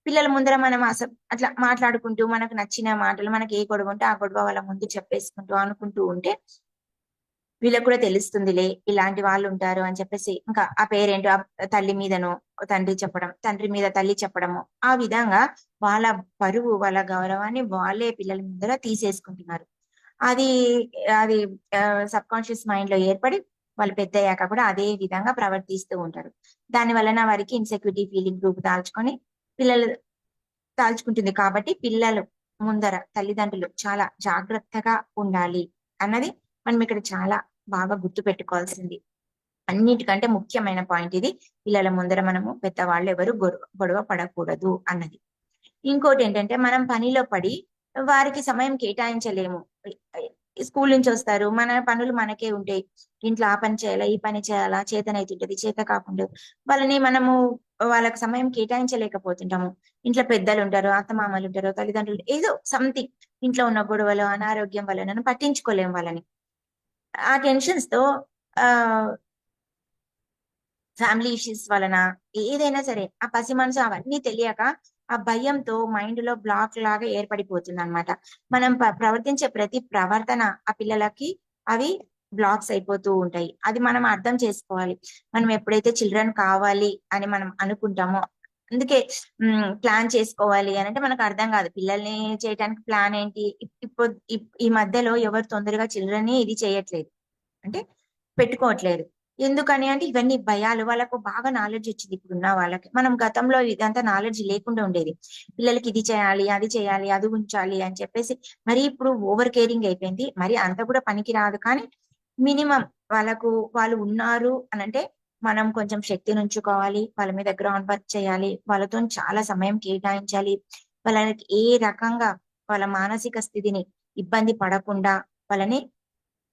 పిల్లల ముందర మనం అట్లా మాట్లాడుకుంటూ మనకు నచ్చిన మాటలు, మనకి ఏ గొడవ ఉంటే ఆ గొడవ వాళ్ళ ముందు చెప్పేసుకుంటూ అనుకుంటూ ఉంటే వీళ్ళకి కూడా తెలుస్తుందిలే ఇలాంటి వాళ్ళు ఉంటారు అని చెప్పేసి, ఇంకా ఆ పేరెంట్ ఆ తల్లి మీదను తండ్రి చెప్పడం, తండ్రి మీద తల్లి చెప్పడము, ఆ విధంగా వాళ్ళ పరువు, వాళ్ళ గౌరవాన్ని వాళ్ళే పిల్లల ముందర తీసేసుకుంటున్నారు. అది అది సబ్ కాన్షియస్ మైండ్ లో ఏర్పడి వాళ్ళు పెద్ద అయ్యాక కూడా అదే విధంగా ప్రవర్తిస్తూ ఉంటారు. దాని వలన వారికి ఇన్సెక్యూరిటీ ఫీలింగ్ రూపు దాల్చుకొని పిల్లలు దాల్చుకుంటుంది. కాబట్టి పిల్లలు ముందర తల్లిదండ్రులు చాలా జాగ్రత్తగా ఉండాలి అన్నది మనం ఇక్కడ చాలా బాగా గుర్తు పెట్టుకోవాల్సింది. అన్నిటికంటే ముఖ్యమైన పాయింట్ ఇది. పిల్లల ముందర మనము పెద్దవాళ్ళు ఎవరు గొడవ పడకూడదు అన్నది. ఇంకోటి ఏంటంటే మనం పనిలో పడి వారికి సమయం కేటాయించలేము. స్కూల్ నుంచి వస్తారు, మన పనులు మనకే ఉంటాయి, ఇంట్లో ఆ పని చేయాలా, ఈ పని చేయాలా, చేతనైతుంటది, చేత కాకుండా వాళ్ళని మనము వాళ్ళకి సమయం కేటాయించలేకపోతుంటాము. ఇంట్లో పెద్దలు ఉంటారు, అత్తమామలు ఉంటారు, తల్లిదండ్రులు, ఏదో సంథింగ్ ఇంట్లో ఉన్న గొడవలు, అనారోగ్యం వలన పట్టించుకోలేము వాళ్ళని. ఆ టెన్షన్స్ తో ఆ ఫ్యామిలీ ఇష్యూస్ వలన ఏదైనా సరే ఆ పసి మనసు అవన్నీ తెలియక ఆ భయంతో మైండ్ లో బ్లాక్ లాగా ఏర్పడిపోతుంది అనమాట. మనం ప్రవర్తించే ప్రతి ప్రవర్తన ఆ పిల్లలకి అవి బ్లాక్స్ అయిపోతూ ఉంటాయి. అది మనం అర్థం చేసుకోవాలి. మనం ఎప్పుడైతే చిల్డ్రన్ కావాలి అని మనం అనుకుంటామో, అందుకే ప్లాన్ చేసుకోవాలి అని అంటే మనకు అర్థం కాదు, పిల్లల్ని చేయడానికి ప్లాన్ ఏంటి. ఇప్పుడు ఈ మధ్యలో ఎవరు తొందరగా చిల్డ్రన్ ఇది చేయట్లేదు, అంటే పెట్టుకోవట్లేదు. ఎందుకని అంటే ఇవన్నీ భయాలు, వాళ్ళకు బాగా నాలెడ్జ్ వచ్చింది ఇప్పుడున్న వాళ్ళకి. మనం గతంలో ఇదంతా నాలెడ్జ్ లేకుండా ఉండేది. పిల్లలకి ఇది చేయాలి, అది చేయాలి, అది ఉంచాలి అని చెప్పేసి మరి ఇప్పుడు ఓవర్ కేరింగ్ అయిపోయింది. మరి అంత కూడా పనికి రాదు కానీ మినిమం వాళ్ళు ఉన్నారు అని అంటే మనం కొంచెం శక్తిని ఉంచుకోవాలి, వాళ్ళ మీద గ్రౌండ్ వర్క్ చేయాలి, వాళ్ళతో చాలా సమయం కేటాయించాలి. వాళ్ళకి ఏ రకంగా వాళ్ళ మానసిక స్థితిని ఇబ్బంది పడకుండా వాళ్ళని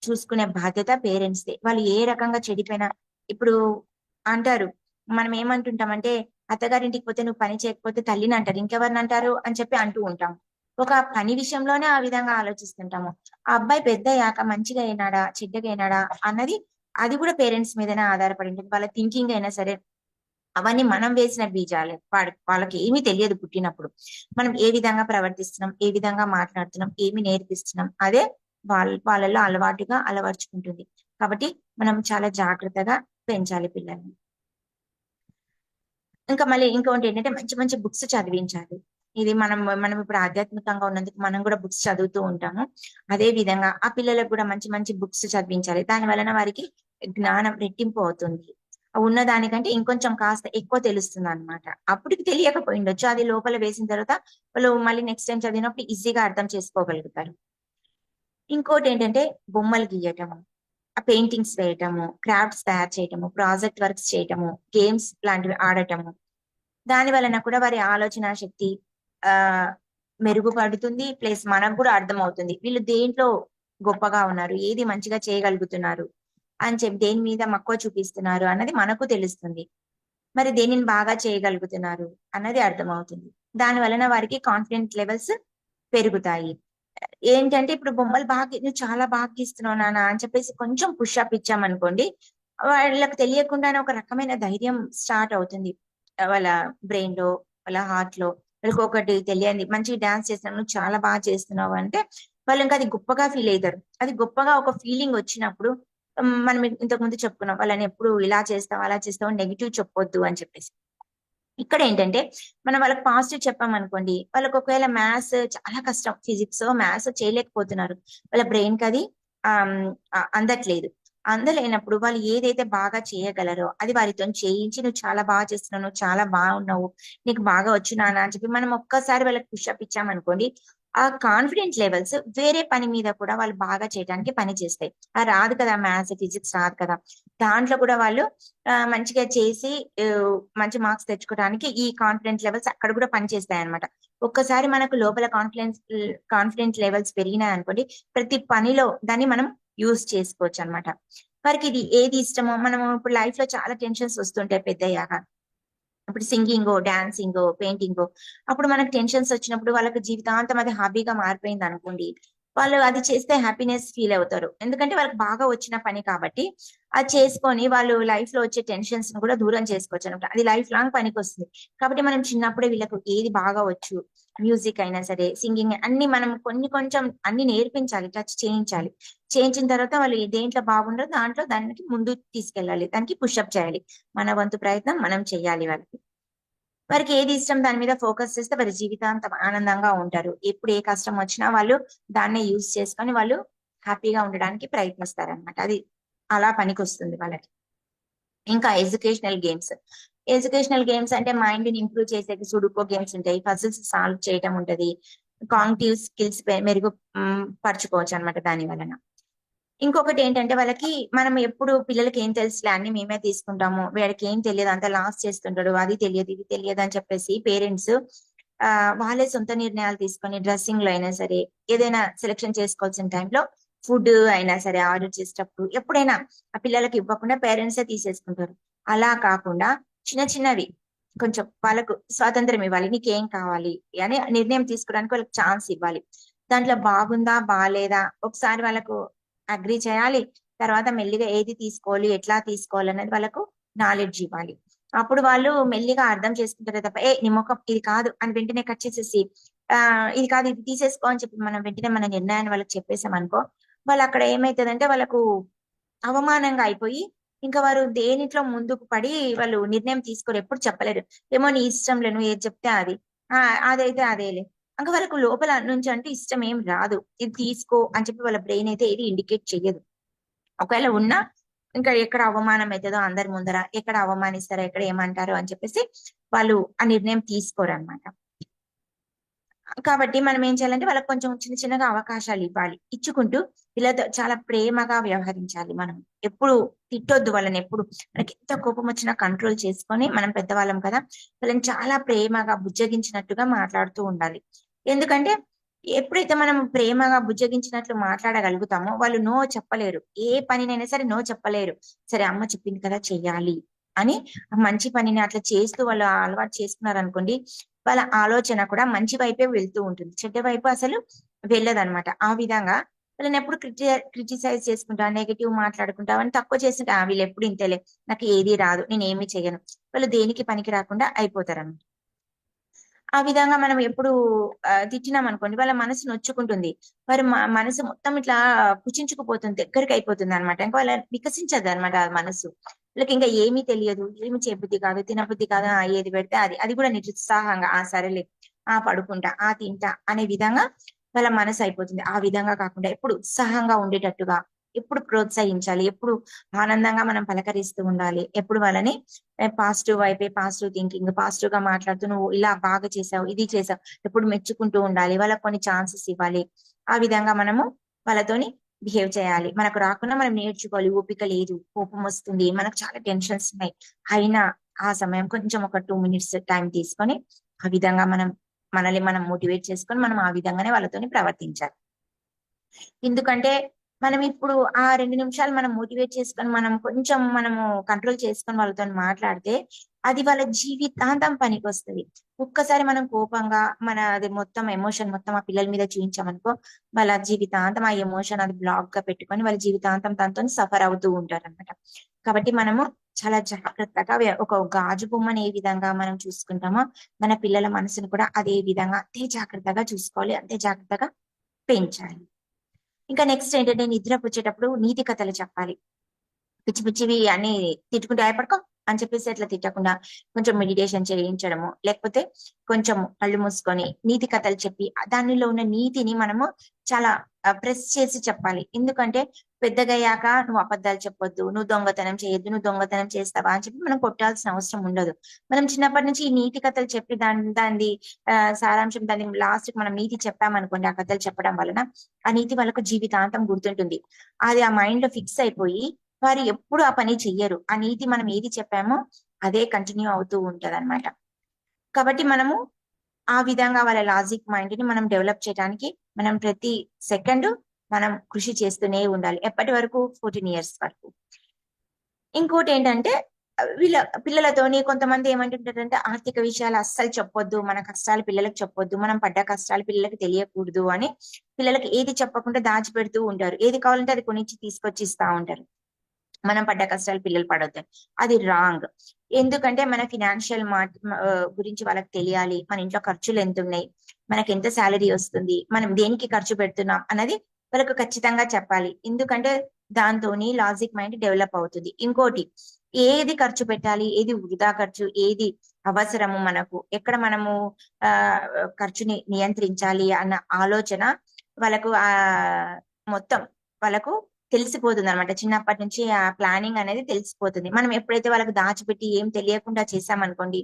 చూసుకునే బాధ్యత పేరెంట్స్దే. వాళ్ళు ఏ రకంగా చెడిపోయినా ఇప్పుడు అంటారు, మనం ఏమంటుంటామంటే అత్తగారింటికి పోతే నువ్వు పని చేయకపోతే తల్లిని అంటారు, ఇంకెవరిని అంటారు అని చెప్పి అంటూ ఉంటాం. ఒక పని విషయంలోనే ఆ విధంగా ఆలోచిస్తుంటాము. ఆ అబ్బాయి పెద్ద అయ్యాక మంచిగా అయినాడా చెడ్డగా అయినాడా అన్నది అది కూడా పేరెంట్స్ మీదనే ఆధారపడి ఉంటుంది. వాళ్ళ థింకింగ్ అయినా సరే అవన్నీ మనం వేసిన బీజాలే. వాళ్ళకి ఏమీ తెలియదు పుట్టినప్పుడు. మనం ఏ విధంగా ప్రవర్తిస్తున్నాం, ఏ విధంగా మాట్లాడుతున్నాం, ఏమి నేర్పిస్తున్నాం, అదే వాళ్ళలో అలవాటుగా అలవర్చుకుంటుంది. కాబట్టి మనం చాలా జాగ్రత్తగా పెంచాలి పిల్లల్ని. ఇంకా మళ్ళీ ఇంకొకటి ఏంటంటే మంచి మంచి బుక్స్ చదివించాలి. ఇది మనం ఇప్పుడు ఆధ్యాత్మికంగా ఉన్నందుకు మనం కూడా బుక్స్ చదువుతూ ఉంటాము. అదే విధంగా ఆ పిల్లలకు కూడా మంచి మంచి బుక్స్ చదివించాలి. దాని వలన వారికి జ్ఞానం రెట్టింపు అవుతుంది. ఉన్న దానికంటే ఇంకొంచెం కాస్త ఎక్కువ తెలుస్తుంది అనమాట. అప్పటికి తెలియకపోయిండొచ్చు, అది లోపల వేసిన తర్వాత వాళ్ళు మళ్ళీ నెక్స్ట్ టైం చదివినప్పుడు ఈజీగా అర్థం చేసుకోగలుగుతారు. ఇంకోటి ఏంటంటే బొమ్మలు గీయటము, ఆ పెయింటింగ్స్ వేయటము, క్రాఫ్ట్స్ తయారు చేయటము, ప్రాజెక్ట్ వర్క్స్ చేయటము, గేమ్స్ లాంటివి ఆడటము. దాని వలన కూడా వారి ఆలోచన శక్తి ఆ మెరుగుపడుతుంది. ప్లస్ మనకు కూడా అర్థం అవుతుంది వీళ్ళు దేంట్లో గొప్పగా ఉన్నారు, ఏది మంచిగా చేయగలుగుతున్నారు అని చెప్పి, దేని మీద మక్కువ చూపిస్తున్నారు అన్నది మనకు తెలుస్తుంది. మరి దేనిని బాగా చేయగలుగుతున్నారు అన్నది అర్థమవుతుంది. దాని వలన వారికి కాన్ఫిడెంట్ లెవెల్స్ పెరుగుతాయి. ఏంటంటే ఇప్పుడు బొమ్మలు బాగా నువ్వు చాలా బాగా గీస్తున్నావు నాన్న అని చెప్పేసి కొంచెం పుషప్ ఇచ్చామనుకోండి, వాళ్ళకి తెలియకుండానే ఒక రకమైన ధైర్యం స్టార్ట్ అవుతుంది వాళ్ళ బ్రెయిన్ లో, వాళ్ళ హార్ట్ లో. వాళ్ళకి ఒకటి తెలియంది, మంచి డాన్స్ చేస్తున్నావు, నువ్వు చాలా బాగా చేస్తున్నావు అంటే వాళ్ళు ఇంకా అది గొప్పగా ఫీల్ అవుతారు. అది గొప్పగా ఒక ఫీలింగ్ వచ్చినప్పుడు మనం ఇంతకు ముందు చెప్పుకున్నాం, వాళ్ళని ఎప్పుడు ఇలా చేస్తావు అలా చేస్తావు నెగిటివ్ చెప్పొద్దు అని చెప్పేసి. ఇక్కడ ఏంటంటే మనం వాళ్ళకి పాజిటివ్ చెప్పామనుకోండి, వాళ్ళకి ఒకవేళ మ్యాథ్స్ చాలా కష్టం, ఫిజిక్స్ మ్యాథ్స్ చేయలేకపోతున్నారు, వాళ్ళ బ్రెయిన్ కి అది అందట్లేదు. అందలేనప్పుడు వాళ్ళు ఏదైతే బాగా చేయగలరో అది వారితో చేయించి, నువ్వు చాలా బాగా చేస్తున్నావు, నువ్వు చాలా బాగున్నావు, నీకు బాగా వచ్చు నాన్న అని చెప్పి మనం ఒక్కసారి వాళ్ళకి పుషప్ ఇచ్చామనుకోండి, ఆ కాన్ఫిడెంట్ లెవెల్స్ వేరే పని మీద కూడా వాళ్ళు బాగా చేయడానికి పని చేస్తాయి. ఆ రాదు కదా మ్యాథ్స్ ఫిజిక్స్ రాదు కదా, దాంట్లో కూడా వాళ్ళు మంచిగా చేసి ఆ, మంచి మార్క్స్ తెచ్చుకోవడానికి ఈ కాన్ఫిడెన్స్ లెవెల్స్ అక్కడ కూడా పనిచేస్తాయి అనమాట. ఒక్కసారి మనకు లోపల కాన్ఫిడెన్స్ లెవెల్స్ పెరిగినాయి అనుకోండి, ప్రతి పనిలో దాన్ని మనం యూజ్ చేసుకోవచ్చు అనమాట. వారికి ఇది ఏది ఇష్టమో, మనం ఇప్పుడు లైఫ్ లో చాలా టెన్షన్స్ వస్తుంటాయి పెద్దయ్యాక. ఇప్పుడు సింగింగో, డాన్సింగో, పెయింటింగో, అప్పుడు మనకు టెన్షన్స్ వచ్చినప్పుడు వాళ్ళకి జీవితాంతం అది హాబీగా మారిపోయింది అనుకోండి, వాళ్ళు అది చేస్తే హ్యాపీనెస్ ఫీల్ అవుతారు. ఎందుకంటే వాళ్ళకి బాగా వచ్చిన పని కాబట్టి అది చేసుకొని వాళ్ళు లైఫ్ లో వచ్చే టెన్షన్స్ ను కూడా దూరం చేసుకోవచ్చు అనమాట. అది లైఫ్ లాంగ్ పనికి వస్తుంది. కాబట్టి మనం చిన్నప్పుడే వీళ్ళకు ఏది బాగా వచ్చు, మ్యూజిక్ అయినా సరే, సింగింగ్, అన్ని మనం కొంచెం అన్ని నేర్పించాలి, టచ్ చేయించాలి. చేయించిన తర్వాత వాళ్ళు దేంట్లో బాగుండో దాంట్లో దానికి ముందు తీసుకెళ్ళాలి, దానికి పుషప్ చేయాలి. మన వంతు ప్రయత్నం మనం చెయ్యాలి. వారికి ఏది ఇష్టం దాని మీద ఫోకస్ చేస్తే వారి జీవితాంతం ఆనందంగా ఉంటారు. ఎప్పుడు ఏ కష్టం వచ్చినా వాళ్ళు దాన్నే యూజ్ చేసుకొని వాళ్ళు హ్యాపీగా ఉండడానికి ప్రయత్నిస్తారనమాట. అది అలా పనికొస్తుంది వాళ్ళకి. ఇంకా ఎడ్యుకేషనల్ గేమ్స్ అంటే మైండ్ ని ఇంప్రూవ్ చేసే సుడుకో గేమ్స్ ఉంటాయి, పజిల్స్ సాల్వ్ చేయటం ఉంటది, కాగ్నిటివ్ స్కిల్స్ మెరుగు పరచుకోవచ్చు అనమాట దాని వలన. ఇంకొకటి ఏంటంటే వాళ్ళకి మనం ఎప్పుడు పిల్లలకి ఏం తెలుసులే అన్ని మేమే తీసుకుంటాము, వీడికి ఏం తెలియదు అంత లాస్ చేస్తుంటాడు, అది తెలియదు ఇది తెలియదు అని చెప్పేసి పేరెంట్స్ వాళ్ళే సొంత నిర్ణయాలు తీసుకొని డ్రెస్సింగ్ లో అయినా సరే, ఏదైనా సెలెక్షన్ చేసుకోవాల్సిన టైంలో, ఫుడ్ అయినా సరే ఆర్డర్ చేసేటప్పుడు ఎప్పుడైనా ఆ పిల్లలకి ఇవ్వకుండా పేరెంట్సే తీసేసుకుంటారు. అలా కాకుండా చిన్న చిన్నవి కొంచెం వాళ్ళకు స్వాతంత్రం ఇవ్వాలి, నీకేం కావాలి అని నిర్ణయం తీసుకోవడానికి వాళ్ళకి ఛాన్స్ ఇవ్వాలి. దాంట్లో బాగుందా బాగాలేదా ఒకసారి వాళ్ళకు అగ్రి చేయాలి. తర్వాత మెల్లిగా ఏది తీసుకోవాలి, ఎట్లా తీసుకోవాలి అనేది వాళ్ళకు నాలెడ్జ్ ఇవ్వాలి. అప్పుడు వాళ్ళు మెల్లిగా అర్థం చేసుకుంటారు తప్ప నీ ముఖం ఇది కాదు అని వెంటనే కట్ చేసేసి ఇది కాదు ఇది తీసేసుకో అని చెప్పి మనం వెంటనే మన నిర్ణయాన్ని వాళ్ళకి చెప్పేసాం అనుకో, వాళ్ళు అక్కడ ఏమైతుందంటే వాళ్ళకు అవమానంగా అయిపోయి ఇంకా వారు దేనిట్లో ముందుకు పడి వాళ్ళు నిర్ణయం తీసుకోరు, ఎప్పుడు చెప్పలేరు. ఏమో నీ ఇష్టం లే, నువ్వు ఏది చెప్తే అది, ఆ అదైతే అదేలే. ఇంకా వాళ్ళకు లోపల నుంచి అంటే ఇష్టం ఏం రాదు, ఇది తీసుకో అని చెప్పి వాళ్ళ బ్రెయిన్ అయితే ఏది ఇండికేట్ చెయ్యదు. ఒకవేళ ఉన్నా ఇంకా ఎక్కడ అవమానం అవుతుందో అందరి ముందర, ఎక్కడ అవమానిస్తారో, ఎక్కడ ఏమంటారో అని చెప్పేసి వాళ్ళు ఆ నిర్ణయం తీసుకోరు అనమాట. కాబట్టి మనం ఏం చేయాలంటే వాళ్ళకి కొంచెం చిన్న చిన్నగా అవకాశాలు ఇవ్వాలి. ఇచ్చుకుంటూ పిల్లలతో చాలా ప్రేమగా వ్యవహరించాలి మనం. ఎప్పుడు తిట్టొద్దు వాళ్ళని. ఎప్పుడు మనకి ఎంత కోపం వచ్చినా కంట్రోల్ చేసుకొని, మనం పెద్దవాళ్ళం కదా, వాళ్ళని చాలా ప్రేమగా బుజ్జగించినట్టుగా మాట్లాడుతూ ఉండాలి. ఎందుకంటే ఎప్పుడైతే మనం ప్రేమగా బుజ్జగించినట్లు మాట్లాడగలుగుతామో వాళ్ళు నో చెప్పలేరు. ఏ పనినైనా సరే నో చెప్పలేరు. సరే అమ్మ చెప్పింది కదా చెయ్యాలి అని ఆ మంచి పనిని అట్లా చేస్తూ వాళ్ళు అలవాటు చేసుకున్నారనుకోండి, వాళ్ళ ఆలోచన కూడా మంచి వైపే వెళ్తూ ఉంటుంది. చెడ్డ వైపు అసలు వెళ్ళదన్నమాట. ఆ విధంగా వాళ్ళని ఎప్పుడు క్రిటిసైజ్ చేసుకుంటా, నెగటివ్ మాట్లాడుకుంటా, అని తక్కువ చేస్తుంటా, వీళ్ళు ఎప్పుడు ఇంతేలే, నాకు ఏది రాదు, నేను ఏమి చేయను, వాళ్ళు దేనికి పనికి రాకుండా అయిపోతారు. ఆ విధంగా మనం ఎప్పుడు తిట్టినాం అనుకోండి, వాళ్ళ మనసు నొచ్చుకుంటుంది. వారి మనసు మొత్తం ఇట్లా పుచించుకుపోతుంది, దగ్గరికి అయిపోతుంది అనమాట. ఇంకా వాళ్ళ వికసించదు అనమాట ఆ మనసు. వీళ్ళకి ఇంకా ఏమీ తెలియదు, ఏమి చేయబుద్ధి కాదు, తినబుద్ధి కాదు, ఏది పెడితే అది, అది కూడా నిరుత్సాహంగా, సరేలే, పడుకుంటా, తింటా అనే విధంగా వాళ్ళ మనసు అయిపోతుంది. ఆ విధంగా కాకుండా ఎప్పుడు ఉత్సాహంగా ఉండేటట్టుగా ఎప్పుడు ప్రోత్సహించాలి, ఎప్పుడు ఆనందంగా మనం పలకరిస్తూ ఉండాలి. ఎప్పుడు వాళ్ళని పాజిటివ్ వైపే, పాజిటివ్ థింకింగ్, పాజిటివ్ గా మాట్లాడుతూ నువ్వు ఇలా బాగా చేసావు, ఇది చేసావు, ఎప్పుడు మెచ్చుకుంటూ ఉండాలి. వాళ్ళకి కొన్ని ఛాన్సెస్ ఇవ్వాలి. ఆ విధంగా మనము వాళ్ళతోని బిహేవ్ చేయాలి. మనకు రాకుండా మనం నేర్చుకోవాలి. ఓపిక లేదు, కోపం వస్తుంది, మనకు చాలా టెన్షన్స్ ఉన్నాయి, అయినా ఆ సమయం కొంచెం ఒక 2 minutes టైం తీసుకొని ఆ విధంగా మనల్ని మనం మోటివేట్ చేసుకొని మనం ఆ విధంగానే వాళ్ళతోని ప్రవర్తించాలి. ఎందుకంటే మనం ఇప్పుడు ఆ 2 నిమిషాలు మనం మోటివేట్ చేసుకొని మనం కొంచెం మనము కంట్రోల్ చేసుకొని వాళ్ళతో మాట్లాడితే అది వాళ్ళ జీవితాంతం పనికి వస్తుంది. ఒక్కసారి మనం కోపంగా అది మొత్తం ఎమోషన్ మొత్తం ఆ పిల్లల మీద చూపించామనుకో, వాళ్ళ జీవితాంతం ఆ ఎమోషన్ అది బ్లాక్ గా పెట్టుకొని వాళ్ళ జీవితాంతం దాంతో సఫర్ అవుతూ ఉంటారు అనమాట. కాబట్టి మనము చాలా జాగ్రత్తగా ఒక గాజు బొమ్మని ఏ విధంగా మనం చూసుకుంటామో మన పిల్లల మనసును కూడా అదే విధంగా అంతే జాగ్రత్తగా చూసుకోవాలి, అంతే జాగ్రత్తగా పెంచాలి. ఇంకా నెక్స్ట్ ఏంటంటే నిద్రపుచ్చేటప్పుడు నీతి కథలు చెప్పాలి. పిచ్చి పిచ్చివి అన్ని తిట్టుకుంటే పడుకో అని చెప్పేసి అట్లా తిట్టకుండా కొంచెం మెడిటేషన్ చేయించడము, లేకపోతే కొంచెం కళ్ళు మూసుకొని నీతి కథలు చెప్పి దానిలో ఉన్న నీతిని మనము చాలా ప్రెస్ చేసి చెప్పాలి. ఎందుకంటే పెద్దగయ్యాక నువ్వు అబద్ధాలు చెప్పొద్దు, నువ్వు దొంగతనం చేయొద్దు, నువ్వు దొంగతనం చేస్తావా అని చెప్పి మనం కొట్టాల్సిన అవసరం ఉండదు. మనం చిన్నప్పటి నుంచి ఈ నీతి కథలు చెప్పి దాని సారాంశం, దాని లాస్ట్ కి మనం నీతి చెప్పామనుకోండి, ఆ కథలు చెప్పడం వలన ఆ నీతి వాళ్ళకు జీవితాంతం గుర్తుంటుంది. అది ఆ మైండ్ లో ఫిక్స్ అయిపోయి వారు ఎప్పుడు ఆ పని చెయ్యరు. ఆ నీతి మనం ఏది చెప్పామో అదే కంటిన్యూ అవుతూ ఉంటది అనమాట. కాబట్టి మనము ఆ విధంగా వాళ్ళ లాజిక్ మైండ్ ని మనం డెవలప్ చేయడానికి మనం ప్రతి సెకండ్ మనం కృషి చేస్తూనే ఉండాలి. ఎప్పటి వరకు? 14 years వరకు. ఇంకోటి ఏంటంటే వీళ్ళ పిల్లలతోని కొంతమంది ఏమంటుంటారంటే ఆర్థిక విషయాలు అస్సలు చెప్పొద్దు, మన కష్టాలు పిల్లలకు చెప్పొద్దు, మనం పడ్డ కష్టాలు పిల్లలకి తెలియకూడదు అని పిల్లలకి ఏది చెప్పకుండా దాచిపెడుతూ ఉంటారు. ఏది కావాలంటే అది కొనిచ్చి తీసుకొచ్చి ఇస్తా ఉంటారు. మనం పడ్డ కష్టాలు పిల్లలు పడొద్దని. అది రాంగ్. ఎందుకంటే మన ఫినాన్షియల్ గురించి వాళ్ళకి తెలియాలి. మన ఇంట్లో ఖర్చులు ఎంత ఉన్నాయి, మనకి ఎంత శాలరీ వస్తుంది, మనం దేనికి ఖర్చు పెడుతున్నాం అన్నది వాళ్ళకు ఖచ్చితంగా చెప్పాలి. ఎందుకంటే దాంతోని లాజిక్ మైండ్ డెవలప్ అవుతుంది. ఇంకోటి, ఏది ఖర్చు పెట్టాలి, ఏది వృధా ఖర్చు, ఏది అవసరము, మనకు ఎక్కడ మనము ఆ ఖర్చుని నియంత్రించాలి అన్న ఆలోచన వాళ్ళకు మొత్తం వాళ్ళకు తెలిసిపోతుంది అనమాట. చిన్నప్పటి నుంచి ఆ ప్లానింగ్ అనేది తెలిసిపోతుంది. మనం ఎప్పుడైతే వాళ్ళకి దాచిపెట్టి ఏం తెలియకుండా చేసామనుకోండి,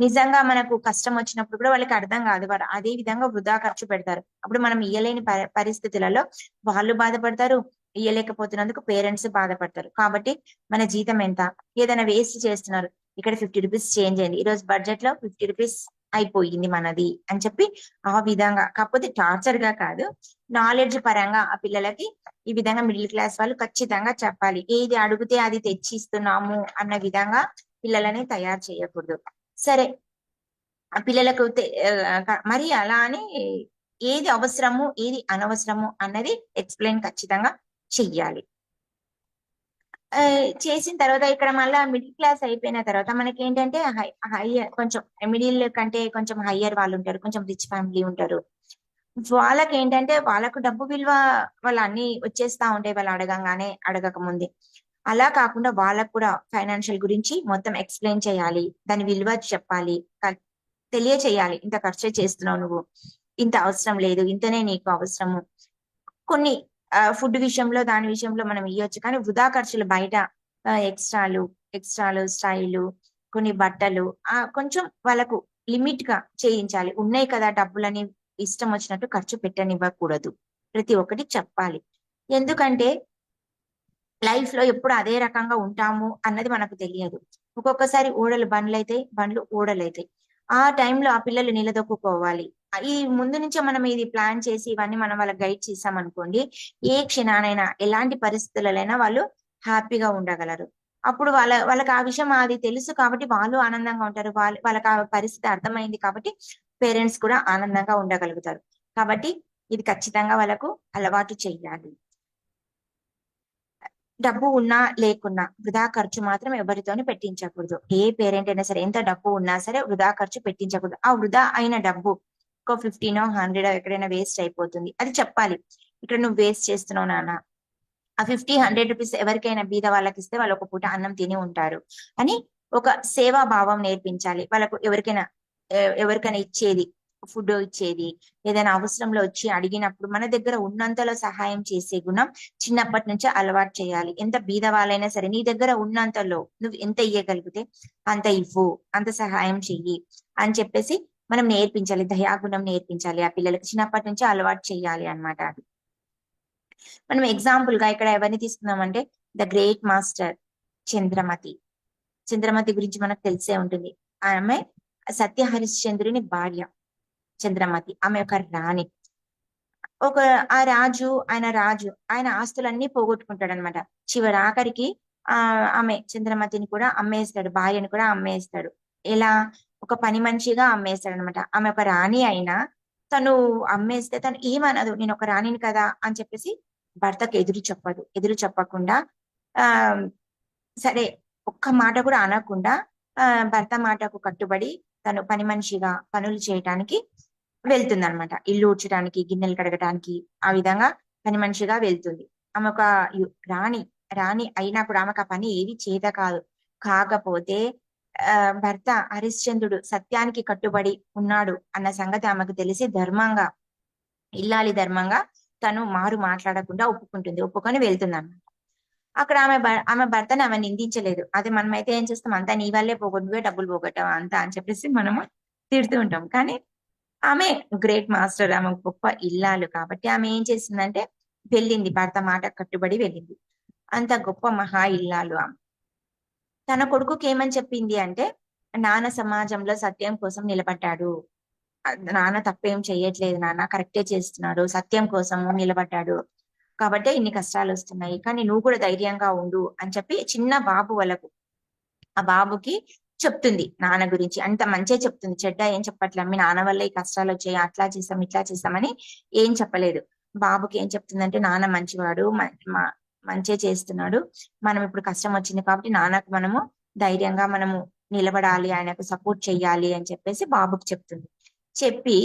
నిజంగా మనకు కష్టం వచ్చినప్పుడు కూడా వాళ్ళకి అర్థం కాదు, వారు అదే విధంగా వృధా ఖర్చు పెడతారు. అప్పుడు మనం ఇయ్యలేని పరిస్థితులలో వాళ్ళు బాధపడతారు, ఇయ్యలేకపోతున్నందుకు పేరెంట్స్ బాధపడతారు. కాబట్టి మన జీతం ఎంత, ఏదైనా వేస్ట్ చేస్తున్నారు, ఇక్కడ 50 రూపీస్ చేంజ్ అయింది, ఈ రోజు బడ్జెట్ లో 50 రూపీస్ అయిపోయింది మనది అని చెప్పి ఆ విధంగా, కాకపోతే టార్చర్ గా కాదు, నాలెడ్జ్ పరంగా ఆ పిల్లలకి ఈ విధంగా మిడిల్ క్లాస్ వాళ్ళు ఖచ్చితంగా చెప్పాలి. ఏది అడిగితే అది తెచ్చి ఇస్తున్నాము అన్న విధంగా పిల్లలని తయారు చేయకూడదు. సరే, ఆ పిల్లలకు మరి అలా అని ఏది అవసరము ఏది అనవసరము అన్నది ఎక్స్ప్లెయిన్ ఖచ్చితంగా చెయ్యాలి. చేసిన తర్వాత ఇక్కడ మళ్ళా మిడిల్ క్లాస్ అయిపోయిన తర్వాత మనకి ఏంటంటే హైయర్, కొంచెం మిడిల్ కంటే కొంచెం హయ్యర్ వాళ్ళు ఉంటారు, కొంచెం రిచ్ ఫ్యామిలీ ఉంటారు. వాళ్ళకి ఏంటంటే వాళ్ళకు డబ్బు విలువ వాళ్ళు అన్ని వచ్చేస్తా ఉంటాయి వాళ్ళు అడగంగానే, అడగక ముందే. అలా కాకుండా వాళ్ళకు కూడా ఫైనాన్షియల్ గురించి మొత్తం ఎక్స్ప్లెయిన్ చేయాలి, దాని విలువ చెప్పాలి, తెలియచేయాలి. ఇంత ఖర్చు చేస్తున్నావు నువ్వు, ఇంత అవసరం లేదు, ఇంతనే నీకు అవసరము. కొన్ని ఫుడ్ విషయంలో దాని విషయంలో మనం ఇవ్వచ్చు, కానీ వృధా ఖర్చులు బయట ఎక్స్ట్రాలు ఎక్స్ట్రాలు స్టైలు, కొన్ని బట్టలు కొంచెం వాళ్ళకు లిమిట్ గా చేయించాలి. ఉన్నాయి కదా డబ్బులని ఇష్టం వచ్చినట్టు ఖర్చు పెట్టనివ్వకూడదు. ప్రతి ఒక్కటి చెప్పాలి. ఎందుకంటే లైఫ్ లో ఎప్పుడు అదే రకంగా ఉంటాము అన్నది మనకు తెలియదు. ఒక్కొక్కసారి ఊడలు బండ్లైతాయి, బండ్లు ఊడలైతాయి. ఆ టైంలో ఆ పిల్లలు నిలదొక్కుకోవాలి. ఈ ముందు నుంచే మనం ఇది ప్లాన్ చేసి ఇవన్నీ మనం వాళ్ళకి గైడ్ చేసామనుకోండి, ఏ క్షణానైనా ఎలాంటి పరిస్థితులైనా వాళ్ళు హ్యాపీగా ఉండగలరు. అప్పుడు వాళ్ళకి ఆ విషయం అది తెలుసు కాబట్టి వాళ్ళు ఆనందంగా ఉంటారు. వాళ్ళకి ఆ పరిస్థితి అర్థమైంది కాబట్టి పేరెంట్స్ కూడా ఆనందంగా ఉండగలుగుతారు. కాబట్టి ఇది ఖచ్చితంగా వాళ్ళకు అలవాటు చెయ్యాలి. డబ్బు ఉన్నా లేకున్నా వృధా ఖర్చు మాత్రం ఎవరితోని పెట్టించకూడదు. ఏ పేరెంట్ అయినా సరే ఎంత డబ్బు ఉన్నా సరే వృధా ఖర్చు పెట్టించకూడదు. ఆ వృధా అయిన డబ్బు ఒక 15 100 ఎక్కడైనా వేస్ట్ అయిపోతుంది. అది చెప్పాలి. ఇక్కడ నువ్వు వేస్ట్ చేస్తున్నావు నాన్న. ఆ 50 100 రూపీస్ ఎవరికైనా బీద వాళ్ళకి ఇస్తే వాళ్ళు ఒక పూట అన్నం తిని ఉంటారు అని ఒక సేవా భావం నేర్పించాలి. వాళ్ళకు ఎవరికైనా ఇచ్చేది, ఫుడ్ ఇచ్చేది, ఏదైనా అవసరంలో వచ్చి అడిగినప్పుడు మన దగ్గర ఉన్నంతలో సహాయం చేసే గుణం చిన్నప్పటి నుంచే అలవాటు చేయాలి. ఎంత బీద వాళ్ళైనా సరే నీ దగ్గర ఉన్నంతలో నువ్వు ఎంత ఇయ్యగలిగితే అంత ఇవ్వు, అంత సహాయం చెయ్యి అని చెప్పేసి మనం నేర్పించాలి. దయాగుణం నేర్పించాలి. ఆ పిల్లలకి చిన్నప్పటి నుంచే అలవాటు చేయాలి అన్నమాట. అది మనం ఎగ్జాంపుల్ గా ఇక్కడ ఎవరిని తీసుకున్నామంటే the great master Chandramati. Chandramati గురించి మనకు తెలిసే ఉంటుంది. ఆమె సత్య హరిశ్చంద్రుని భార్య. చంద్రమతి ఆమె ఒక రాణి. ఒక ఆయన ఆస్తులన్నీ పోగొట్టుకుంటాడు అనమాట. చివరి ఆఖరికి ఆమె చంద్రమతిని కూడా అమ్మేస్తాడు, భార్యను కూడా అమ్మేస్తాడు. ఎలా? ఒక పని మనిషిగా అమ్మేస్తాడు అనమాట. ఆమె ఒక రాణి అయినా తను అమ్మేస్తే తను ఏమనదు, నేను ఒక రాణిని కదా అని చెప్పేసి భర్తకు ఎదురు చెప్పకుండా ఆ సరే ఒక్క మాట కూడా అనకుండా భర్త మాటకు కట్టుబడి తను పని మనిషిగా పనులు చేయటానికి వెళ్తుంది. ఇల్లు ఊడ్చడానికి, గిన్నెలు కడగటానికి ఆ విధంగా పని మనిషిగా వెళ్తుంది. ఆమె ఒక రాణి. రాణి అయినా కూడా ఆమెకు ఆ పని ఏది చేత కాదు. కాకపోతే ఆ భర్త హరిశ్చంద్రుడు సత్యానికి కట్టుబడి ఉన్నాడు అన్న సంగతి ఆమెకు తెలిసి ఇల్లాలి ధర్మంగా తను మారు మాట్లాడకుండా ఒప్పుకొని వెళ్తుంది. అక్కడ ఆమె భర్తని ఆమె నిందించలేదు. అదే మనమైతే ఏం చేస్తాం, అంతా నీ వల్లే నువ్వే డబ్బులు పోగొట్టావు అంతా అని చెప్పేసి మనము తిడుతూ ఉంటాం. కానీ ఆమె గ్రేట్ మాస్టర్, ఆమె గొప్ప ఇల్లాలు కాబట్టి ఆమె ఏం చేసిందంటే వెళ్ళింది, భర్త మాట కట్టుబడి వెళ్ళింది. అంత గొప్ప మహా ఇల్లాలు ఆమె. తన కొడుకుకి ఏమని చెప్పింది అంటే, నాన్న సమాజంలో సత్యం కోసం నిలబడ్డాడు, నాన్న తప్పేం చెయ్యట్లేదు, నాన్న కరెక్టే చేస్తున్నాడు, సత్యం కోసం నిలబడ్డాడు కాబట్టి ఇన్ని కష్టాలు వస్తున్నాయి, కానీ నువ్వు కూడా ధైర్యంగా ఉండు అని చెప్పి చిన్న బాబు వాళ్ళకు ఆ బాబుకి చెప్తుంది నాన్న గురించి. అంత మంచిగా చెప్తుంది, చెడ్డ ఏం చెప్పట్లే. మీ నాన్న వల్ల ఈ కష్టాలు వచ్చాయి, అట్లా చేస్తాం ఇట్లా చేస్తామని ఏం చెప్పలేదు. బాబుకి ఏం చెప్తుందంటే నాన్న మంచివాడు, మంచిగా చేస్తున్నాడు, మనం ఇప్పుడు కష్టం వచ్చింది కాబట్టి నాన్నకు మనము ధైర్యంగా మనము నిలబడాలి, ఆయనకు సపోర్ట్ చెయ్యాలి అని చెప్పేసి బాబుకి చెప్తుంది. చెప్పి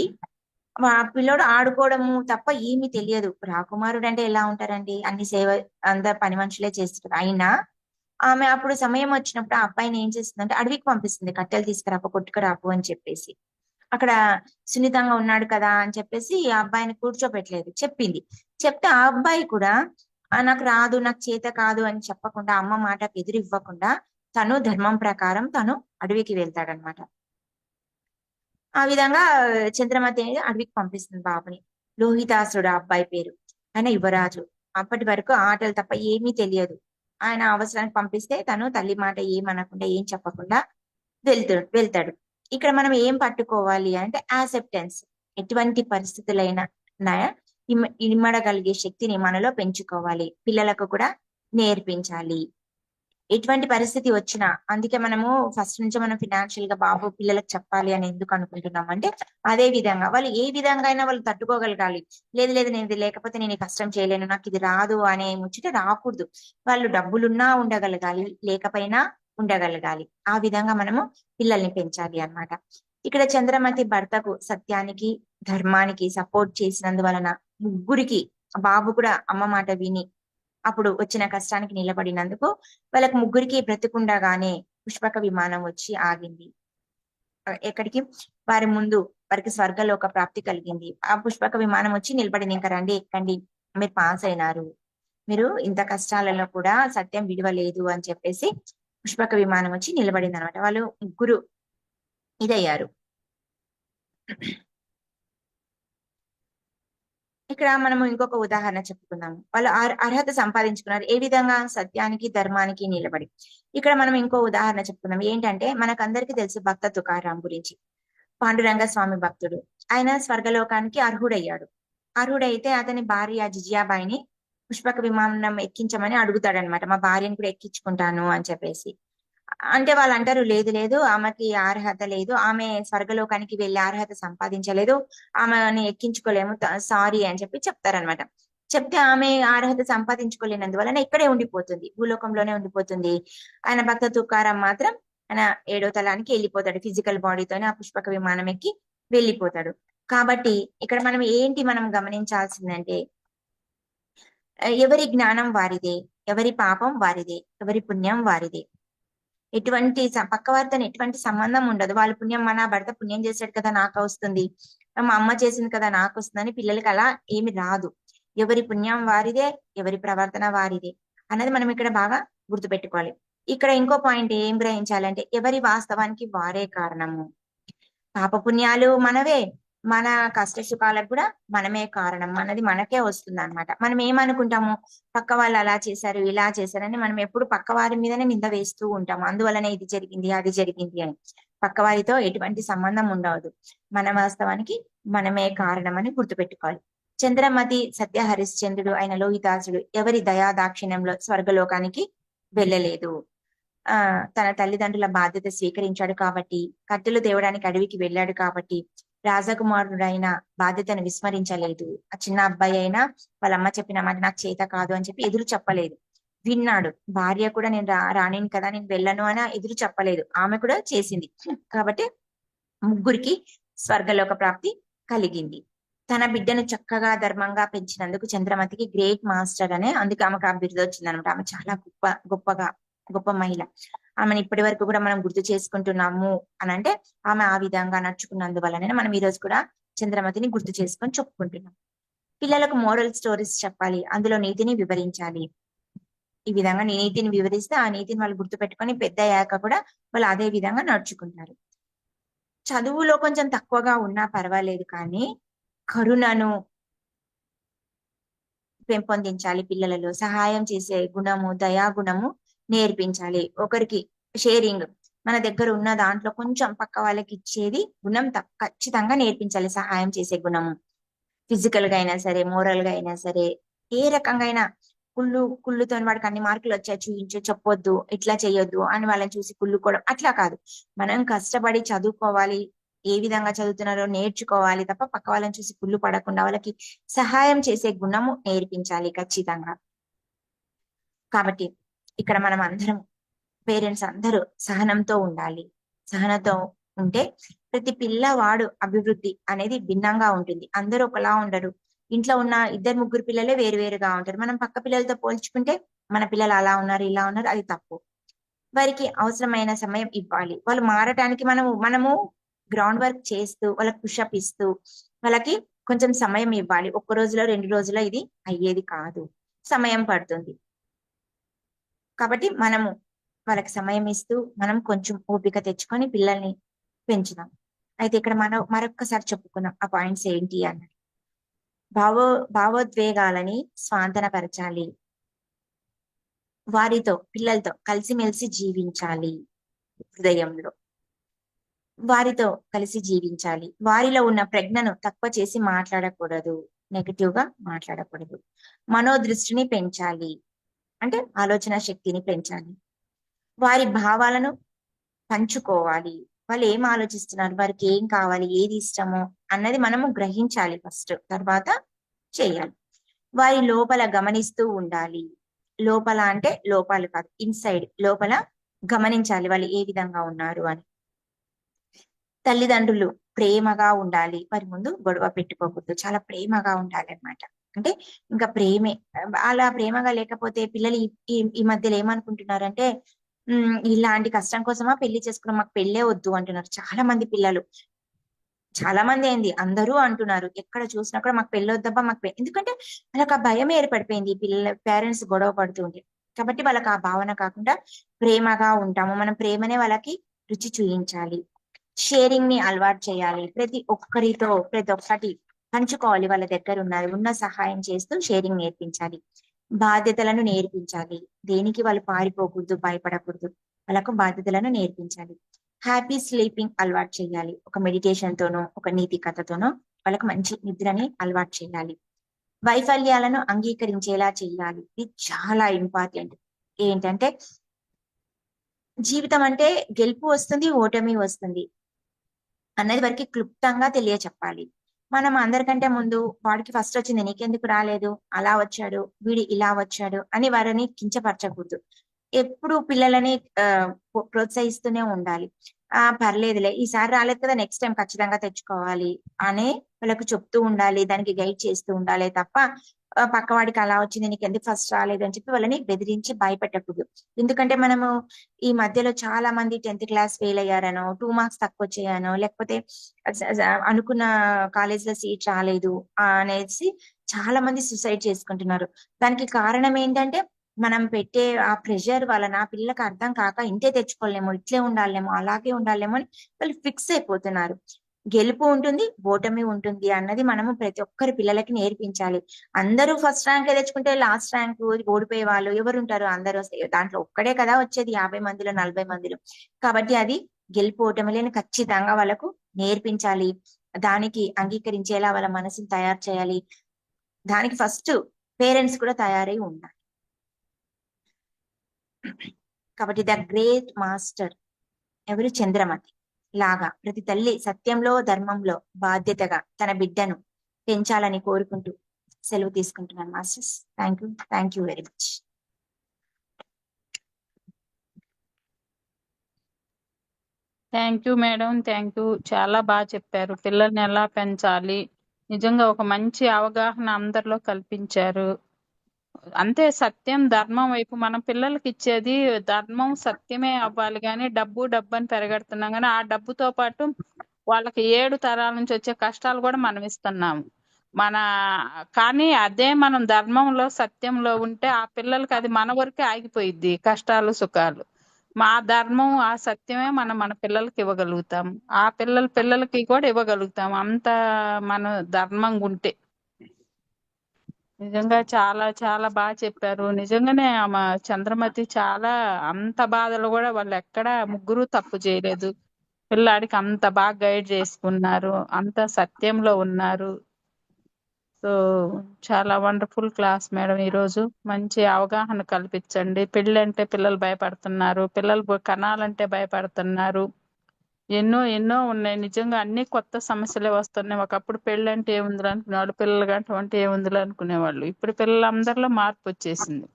మా పిల్లోడు ఆడుకోవడము తప్ప ఏమీ తెలియదు. రాకుమారుడు అంటే ఎలా ఉంటారండి, అన్ని సేవ అందరు పని మనుషులే చేస్తారు. అయినా ఆమె అప్పుడు సమయం వచ్చినప్పుడు ఆ అబ్బాయిని ఏం చేస్తుందంటే అడవికి పంపిస్తుంది, కట్టెలు తీసుకురాపు కొట్టుకురాపు అని చెప్పేసి. అక్కడ సున్నితంగా ఉన్నాడు కదా అని చెప్పేసి ఆ అబ్బాయిని కూర్చోబెట్టలేదు, చెప్తే ఆ అబ్బాయి కూడా నాకు రాదు, నాకు చేత కాదు అని చెప్పకుండా, అమ్మ మాటకు ఎదురు ఇవ్వకుండా తను ధర్మం ప్రకారం తను అడవికి వెళ్తాడనమాట. ఆ విధంగా చంద్రమతి అనేది అడవికి పంపిస్తుంది బాబుని. లోహితాసురుడు ఆ అబ్బాయి పేరు. ఆయన యువరాజు. అప్పటి వరకు ఆటలు తప్ప ఏమీ తెలియదు. ఆయన అవసరానికి పంపిస్తే తను తల్లి మాట ఏమనకుండా ఏం చెప్పకుండా వెళ్తాడు. ఇక్కడ మనం ఏం పట్టుకోవాలి అంటే యాక్సెప్టెన్స్. ఎటువంటి పరిస్థితులైనా ఇమ్మడగలిగే శక్తిని మనలో పెంచుకోవాలి, పిల్లలకు కూడా నేర్పించాలి. ఎటువంటి పరిస్థితి వచ్చినా, అందుకే మనము ఫస్ట్ నుంచి మనం ఫినాన్షియల్ గా బాబు పిల్లలకు చెప్పాలి అని ఎందుకు అనుకుంటున్నాం అంటే, అదే విధంగా వాళ్ళు ఏ విధంగా అయినా వాళ్ళు తట్టుకోగలగాలి. లేదు నేను ఇది లేకపోతే నేను ఈ కష్టం చేయలేను, నాకు ఇది రాదు అనే ముచ్చట రాకూడదు. వాళ్ళు డబ్బులున్నా ఉండగలగాలి, లేకపోయినా ఉండగలగాలి. ఆ విధంగా మనము పిల్లల్ని పెంచాలి అన్నమాట. ఇక్కడ చంద్రమతి భర్తకు సత్యానికి ధర్మానికి సపోర్ట్ చేసినందువలన ముగ్గురికి, బాబు కూడా అమ్మ మాట విని అప్పుడు వచ్చిన కష్టానికి నిలబడినందుకు వాళ్ళకి ముగ్గురికి బ్రతికుండగానే పుష్పక విమానం వచ్చి ఆగింది. ఎక్కడికి? వారి ముందు వారికి స్వర్గలోక ప్రాప్తి కలిగింది. ఆ పుష్పక విమానం వచ్చి నిలబడింది. ఇంకా రండి, ఎక్కండి, మీరు పాస్ అయినారు, మీరు ఇంత కష్టాలలో కూడా సత్యం విడవలేదు అని చెప్పేసి పుష్పక విమానం వచ్చి నిలబడింది అనమాట. వాళ్ళు ముగ్గురు ఇదయ్యారు. ఇక్కడ మనము ఇంకొక ఉదాహరణ చెప్పుకుందాము. వాళ్ళు అర్హత సంపాదించుకున్నారు. ఏ విధంగా? సత్యానికి, ధర్మానికి నిలబడి. ఇక్కడ మనం ఇంకో ఉదాహరణ చెప్పుకుందాం. ఏంటంటే మనకందరికీ తెలుసు భక్త తుకారాం గురించి. పాండురంగ స్వామి భక్తుడు. ఆయన స్వర్గలోకానికి అర్హుడయ్యాడు. అర్హుడైతే అతని భార్య జిజియాబాయిని పుష్పక విమానం ఎక్కించమని అడుగుతాడనమాట. మా భార్యను కూడా ఎక్కించుకుంటాను అని చెప్పేసి. అంటే వాళ్ళు అంటారు, లేదు లేదు, ఆమెకి అర్హత లేదు, ఆమె స్వర్గలోకానికి వెళ్ళే అర్హత సంపాదించలేదు, ఆమెని ఎక్కించుకోలేము, సారీ అని చెప్పి చెప్తారనమాట. చెప్తే ఆమె అర్హత సంపాదించుకోలేనందువలన ఇక్కడే ఉండిపోతుంది, భూలోకంలోనే ఉండిపోతుంది. ఆయన భక్త తుకారాం మాత్రం ఆయన 7వ తలానికి వెళ్ళిపోతాడు. ఫిజికల్ బాడీతోనే ఆ పుష్పక విమానం ఎక్కి వెళ్ళిపోతాడు. కాబట్టి ఇక్కడ మనం గమనించాల్సిందంటే ఎవరి జ్ఞానం వారిదే, ఎవరి పాపం వారిదే, ఎవరి పుణ్యం వారిదే. పక్కవారితో ఎటువంటి సంబంధం ఉండదు. వాళ్ళ పుణ్యం, మన భర్త పుణ్యం చేశాడు కదా నాకు వస్తుంది, మా అమ్మ చేసింది కదా నాకు వస్తుందని పిల్లలకి అలా ఏమి రాదు. ఎవరి పుణ్యం వారిదే, ఎవరి ప్రవర్తన వారిదే అన్నది మనం ఇక్కడ బాగా గుర్తుపెట్టుకోవాలి. ఇక్కడ ఇంకో పాయింట్ ఏం గ్రహించాలంటే ఎవరి వాస్తవానికి వారే కారణము. పాపపుణ్యాలు మనవే, మన కష్ట సుఖాలకు కూడా మనమే కారణం అన్నది మనకే వస్తుంది అనమాట. మనం ఏమనుకుంటాము, పక్క వాళ్ళు అలా చేశారు ఇలా చేశారని మనం ఎప్పుడు పక్క వారి మీదనే నింద వేస్తూ ఉంటాము. అందువలనే ఇది జరిగింది అది జరిగింది అని. పక్క వారితో ఎటువంటి సంబంధం ఉండవదు. మన వాస్తవానికి మనమే కారణం అని గుర్తుపెట్టుకోవాలి. చంద్రమతి సత్య హరిశ్చంద్రుడు అయిన లోహితాసుడు ఎవరి దయా దాక్షిణ్యంలో స్వర్గలోకానికి వెళ్ళలేదు. తన తల్లిదండ్రుల బాధ్యత స్వీకరించాడు కాబట్టి, కట్టెలు తేవడానికి అడవికి వెళ్ళాడు కాబట్టి, రాజకుమారుడైన బాధ్యతను విస్మరించలేదు. ఆ చిన్న అబ్బాయి అయినా వాళ్ళ అమ్మ చెప్పిన మాట నాకు చేత కాదు అని చెప్పి ఎదురు చెప్పలేదు, విన్నాడు. భార్య కూడా నేను రానిను కదా, నేను వెళ్ళను అని ఎదురు చెప్పలేదు, ఆమె కూడా చేసింది. కాబట్టి ముగ్గురికి స్వర్గలోక ప్రాప్తి కలిగింది. తన బిడ్డను చక్కగా ధర్మంగా పెంచినందుకు చంద్రమతికి గ్రేట్ మాస్టర్ అనే అందుకే ఆమెకు ఆ బిరుదు వచ్చింది అనమాట. ఆమె చాలా గొప్ప మహిళ. ఆమెను ఇప్పటి వరకు కూడా మనం గుర్తు చేసుకుంటున్నాము అని అంటే ఆమె ఆ విధంగా నడుచుకున్నందువల్లనే మనం ఈ రోజు కూడా చంద్రమతిని గుర్తు చేసుకొని చెప్పుకుంటున్నాం. పిల్లలకు మోరల్ స్టోరీస్ చెప్పాలి, అందులో నీతిని వివరించాలి. ఈ విధంగా నీతిని వివరిస్తే ఆ నీతిని వాళ్ళు గుర్తుపెట్టుకొని పెద్ద అయ్యాక కూడా వాళ్ళు అదే విధంగా నడుచుకుంటారు. చదువులో కొంచెం తక్కువగా ఉన్నా పర్వాలేదు, కానీ కరుణను పెంపొందించాలి. పిల్లలలో సహాయం చేసే గుణము, దయాగుణము నేర్పించాలి. ఒకరికి షేరింగ్, మన దగ్గర ఉన్న దాంట్లో కొంచెం పక్క వాళ్ళకి ఇచ్చేది గుణం ఖచ్చితంగా నేర్పించాలి. సహాయం చేసే గుణము ఫిజికల్ గా అయినా సరే, మోరల్ గా అయినా సరే, ఏ రకంగా అయినా. కుళ్ళుతో వాడికి అన్ని మార్కులు వచ్చాయి చూపించు, చెప్పొద్దు, ఇట్లా చేయొద్దు అని వాళ్ళని చూసి కుళ్ళుకోవడం అట్లా కాదు. మనం కష్టపడి చదువుకోవాలి, ఏ విధంగా చదువుతున్నారో నేర్చుకోవాలి తప్ప పక్క వాళ్ళని చూసి కుళ్ళు పడకుండా వాళ్ళకి సహాయం చేసే గుణము నేర్పించాలి ఖచ్చితంగా. కాబట్టి ఇక్కడ మనం అందరం, పేరెంట్స్ అందరూ సహనంతో ఉండాలి. సహనంతో ఉంటే ప్రతి పిల్లవాడు అభివృద్ధి అనేది భిన్నంగా ఉంటుంది. అందరూ ఒకలా ఉండరు. ఇంట్లో ఉన్న 2-3 పిల్లలే వేరువేరుగా ఉంటారు. మనం పక్క పిల్లలతో పోల్చుకుంటే మన పిల్లలు అలా ఉన్నారు ఇలా ఉన్నారు, అది తప్పు. వారికి అవసరమైన సమయం ఇవ్వాలి. వాళ్ళు మారటానికి మనము గ్రౌండ్ వర్క్ చేస్తూ వాళ్ళకి పుషప్ ఇస్తూ వాళ్ళకి కొంచెం సమయం ఇవ్వాలి. 1 రోజులో 2 రోజులో ఇది అయ్యేది కాదు, సమయం పడుతుంది. కాబట్టి మనము వాళ్ళకి సమయం ఇస్తూ మనం కొంచెం ఓపిక తెచ్చుకొని పిల్లల్ని పెంచుదాం. అయితే ఇక్కడ మనం మరొక్కసారి చెప్పుకున్నాం ఆ పాయింట్స్ ఏంటి అన్నది. భావోద్వేగాలని స్వాంతనపరచాలి. వారితో, పిల్లలతో కలిసిమెలిసి జీవించాలి. హృదయంలో వారితో కలిసి జీవించాలి. వారిలో ఉన్న ప్రజ్ఞను తక్కువ చేసి మాట్లాడకూడదు, నెగటివ్ గా మాట్లాడకూడదు. మనోదృష్టిని పెంచాలి, అంటే ఆలోచన శక్తిని పెంచాలి. వారి భావాలను పంచుకోవాలి. వాళ్ళు ఏం ఆలోచిస్తున్నారు, వారికి ఏం కావాలి, ఏది ఇష్టమో అన్నది మనము గ్రహించాలి ఫస్ట్, తర్వాత చేయాలి. వారి లోపల గమనిస్తూ ఉండాలి. లోపల అంటే లోపాలు కాదు, ఇన్సైడ్, లోపల గమనించాలి వాళ్ళు ఏ విధంగా ఉన్నారు అని. తల్లిదండ్రులు ప్రేమగా ఉండాలి, వారి ముందు గొడవ పెట్టుకోకూడదు, చాలా ప్రేమగా ఉండాలి అన్నమాట. అంటే ఇంకా ప్రేమే. అలా ప్రేమగా లేకపోతే పిల్లలు ఈ మధ్యలో ఏమనుకుంటున్నారంటే ఇలాంటి కష్టం కోసమా పెళ్లి చేసుకున్నాం, మాకు పెళ్ళే వద్దు అంటున్నారు చాలా మంది పిల్లలు. చాలా మంది ఏంది, అందరూ అంటున్నారు. ఎక్కడ చూసినా కూడా మాకు పెళ్ళి వద్దబ్బా, ఎందుకంటే వాళ్ళకి ఆ భయం ఏర్పడిపోయింది పేరెంట్స్ గొడవ పడుతూ ఉంటే. కాబట్టి వాళ్ళకి ఆ భావన కాకుండా ప్రేమగా ఉంటాము, మనం ప్రేమనే వాళ్ళకి రుచి చూయించాలి. షేరింగ్ ని అలవాటు చేయాలి. ప్రతి ఒక్కటి పంచుకోవాలి, వాళ్ళ దగ్గర ఉన్నది ఉన్న సహాయం చేస్తూ షేరింగ్ నేర్పించాలి. బాధ్యతలను నేర్పించాలి. దేనికి వాళ్ళు పారిపోకూడదు, భయపడకూడదు. వాళ్ళకు బాధ్యతలను నేర్పించాలి. హ్యాపీ స్లీపింగ్ అలవాటు చేయాలి. ఒక మెడిటేషన్ తోనో, ఒక నీతి కథతోనో వాళ్ళకు మంచి నిద్రని అలవాటు చేయాలి. వైఫల్యాలను అంగీకరించేలా చేయాలి. ఇది చాలా ఇంపార్టెంట్. ఏంటంటే జీవితం అంటే గెలుపు వస్తుంది, ఓటమి వస్తుంది అన్నది వారికి క్లుప్తంగా తెలియచెప్పాలి. మనం అందరికంటే ముందు వాడికి ఫస్ట్ వచ్చింది నీకెందుకు రాలేదు, అలా వచ్చాడు, వీడు ఇలా వచ్చాడు అని వారిని కించపరచకూడదు. ఎప్పుడు పిల్లలని ప్రోత్సహిస్తూనే ఉండాలి. పర్లేదులే, ఈసారి రాలేదు కదా, నెక్స్ట్ టైం ఖచ్చితంగా తెచ్చుకోవాలి అనే వాళ్ళకు చెప్తూ ఉండాలి, దానికి గైడ్ చేస్తూ ఉండాలి తప్ప పక్కవాడికి అలా వచ్చింది నీకు ఎందుకు ఫస్ట్ రాలేదు అని చెప్పి వాళ్ళని బెదిరించి భయపెట్టకూడదు. ఎందుకంటే మనము ఈ మధ్యలో చాలా మంది 10th క్లాస్ ఫెయిల్ అయ్యారనో, 2 మార్క్స్ తక్కువ వచ్చాయనో, లేకపోతే అనుకున్న కాలేజ్ లో సీట్ రాలేదు అనేసి చాలా మంది సూసైడ్ చేసుకుంటున్నారు. దానికి కారణం ఏంటంటే మనం పెట్టే ఆ ప్రెషర్ వలన పిల్లలకు అర్థం కాక ఇంతే తెచ్చుకోలేమో, ఇట్లే ఉండాలేమో, అలాగే ఉండాలేమో అని వాళ్ళు ఫిక్స్ అయిపోతున్నారు. గెలుపు ఉంటుంది, ఓటమి ఉంటుంది అన్నది మనము ప్రతి ఒక్కరి పిల్లలకి నేర్పించాలి. అందరూ ఫస్ట్ ర్యాంక్ తెచ్చుకుంటే లాస్ట్ ర్యాంక్ ఓడిపోయే వాళ్ళు ఎవరు ఉంటారు? అందరూ దాంట్లో ఒక్కడే కదా వచ్చేది 50 మందిలో 40 మందిలో. కాబట్టి అది గెలుపు ఓటమిలని ఖచ్చితంగా వాళ్ళకు నేర్పించాలి. దానికి అంగీకరించేలా వాళ్ళ మనసుని తయారు చేయాలి. దానికి ఫస్ట్ పేరెంట్స్ కూడా తయారై ఉండాలి. కాబట్టి ద గ్రేట్ మాస్టర్ ఎవరు? చంద్రమతి లాగా ప్రతి తల్లి సత్యంలో ధర్మంలో బాధ్యతగా తన బిడ్డను పెంచాలని కోరుకుంటూ సెలవు తీసుకుంటున్నాను masters. Thank you very much. Thank you madam, thank you. చాలా బాగా చెప్పారు. పిల్లల్ని ఎలా పెంచాలి, నిజంగా ఒక మంచి అవగాహన అందరిలో కల్పించారు. అంతే, సత్యం ధర్మం వైపు మనం పిల్లలకి ఇచ్చేది ధర్మం సత్యమే అవ్వాలి, కానీ డబ్బు డబ్బు అని పెరగడుతున్నాం, కానీ ఆ డబ్బుతో పాటు వాళ్ళకి 7 తరాల నుంచి వచ్చే కష్టాలు కూడా మనం ఇస్తున్నాము. కానీ అదే మనం ధర్మంలో సత్యంలో ఉంటే ఆ పిల్లలకి అది మన వరకే ఆగిపోయిద్ది, కష్టాలు సుఖాలు. మా ధర్మం ఆ సత్యమే మనం మన పిల్లలకి ఇవ్వగలుగుతాం, ఆ పిల్లలకి కూడా ఇవ్వగలుగుతాం, అంత మన ధర్మంగా ఉంటే. నిజంగా చాలా చాలా బాగా చెప్పారు. నిజంగానే ఆమె చంద్రమతి చాలా, అంత బాధలు కూడా వాళ్ళు ఎక్కడ ముగ్గురు తప్పు చేయలేదు. పిల్లాడికి అంత బాగా గైడ్ చేసుకున్నారు, అంత సత్యంలో ఉన్నారు. సో చాలా వండర్ఫుల్ క్లాస్ మేడం. ఈరోజు మంచి అవగాహన కల్పించండి. పెళ్ళి అంటే పిల్లలు భయపడుతున్నారు, పిల్లలు కనాలంటే భయపడుతున్నారు. ఎన్నో ఎన్నో ఉన్నాయి, నిజంగా అన్ని కొత్త సమస్యలే వస్తున్నాయి. ఒకప్పుడు పెళ్ళి అంటే ఏముంది అనుకునేవాళ్ళు, పిల్లలు గంట అంటే ఏముంది అనుకునేవాళ్ళు. ఇప్పుడు పిల్లలందరిలో మార్పు వచ్చేసింది.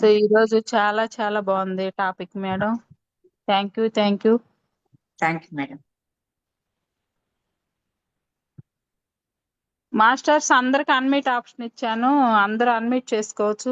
సో ఈ రోజు చాలా చాలా బాగుంది topic madam. Thank you madam. Masters అందరికి అన్మ్యూట్ ఆప్షన్ ఇచ్చాను, అందరూ అన్మ్యూట్ చేసుకోవచ్చు.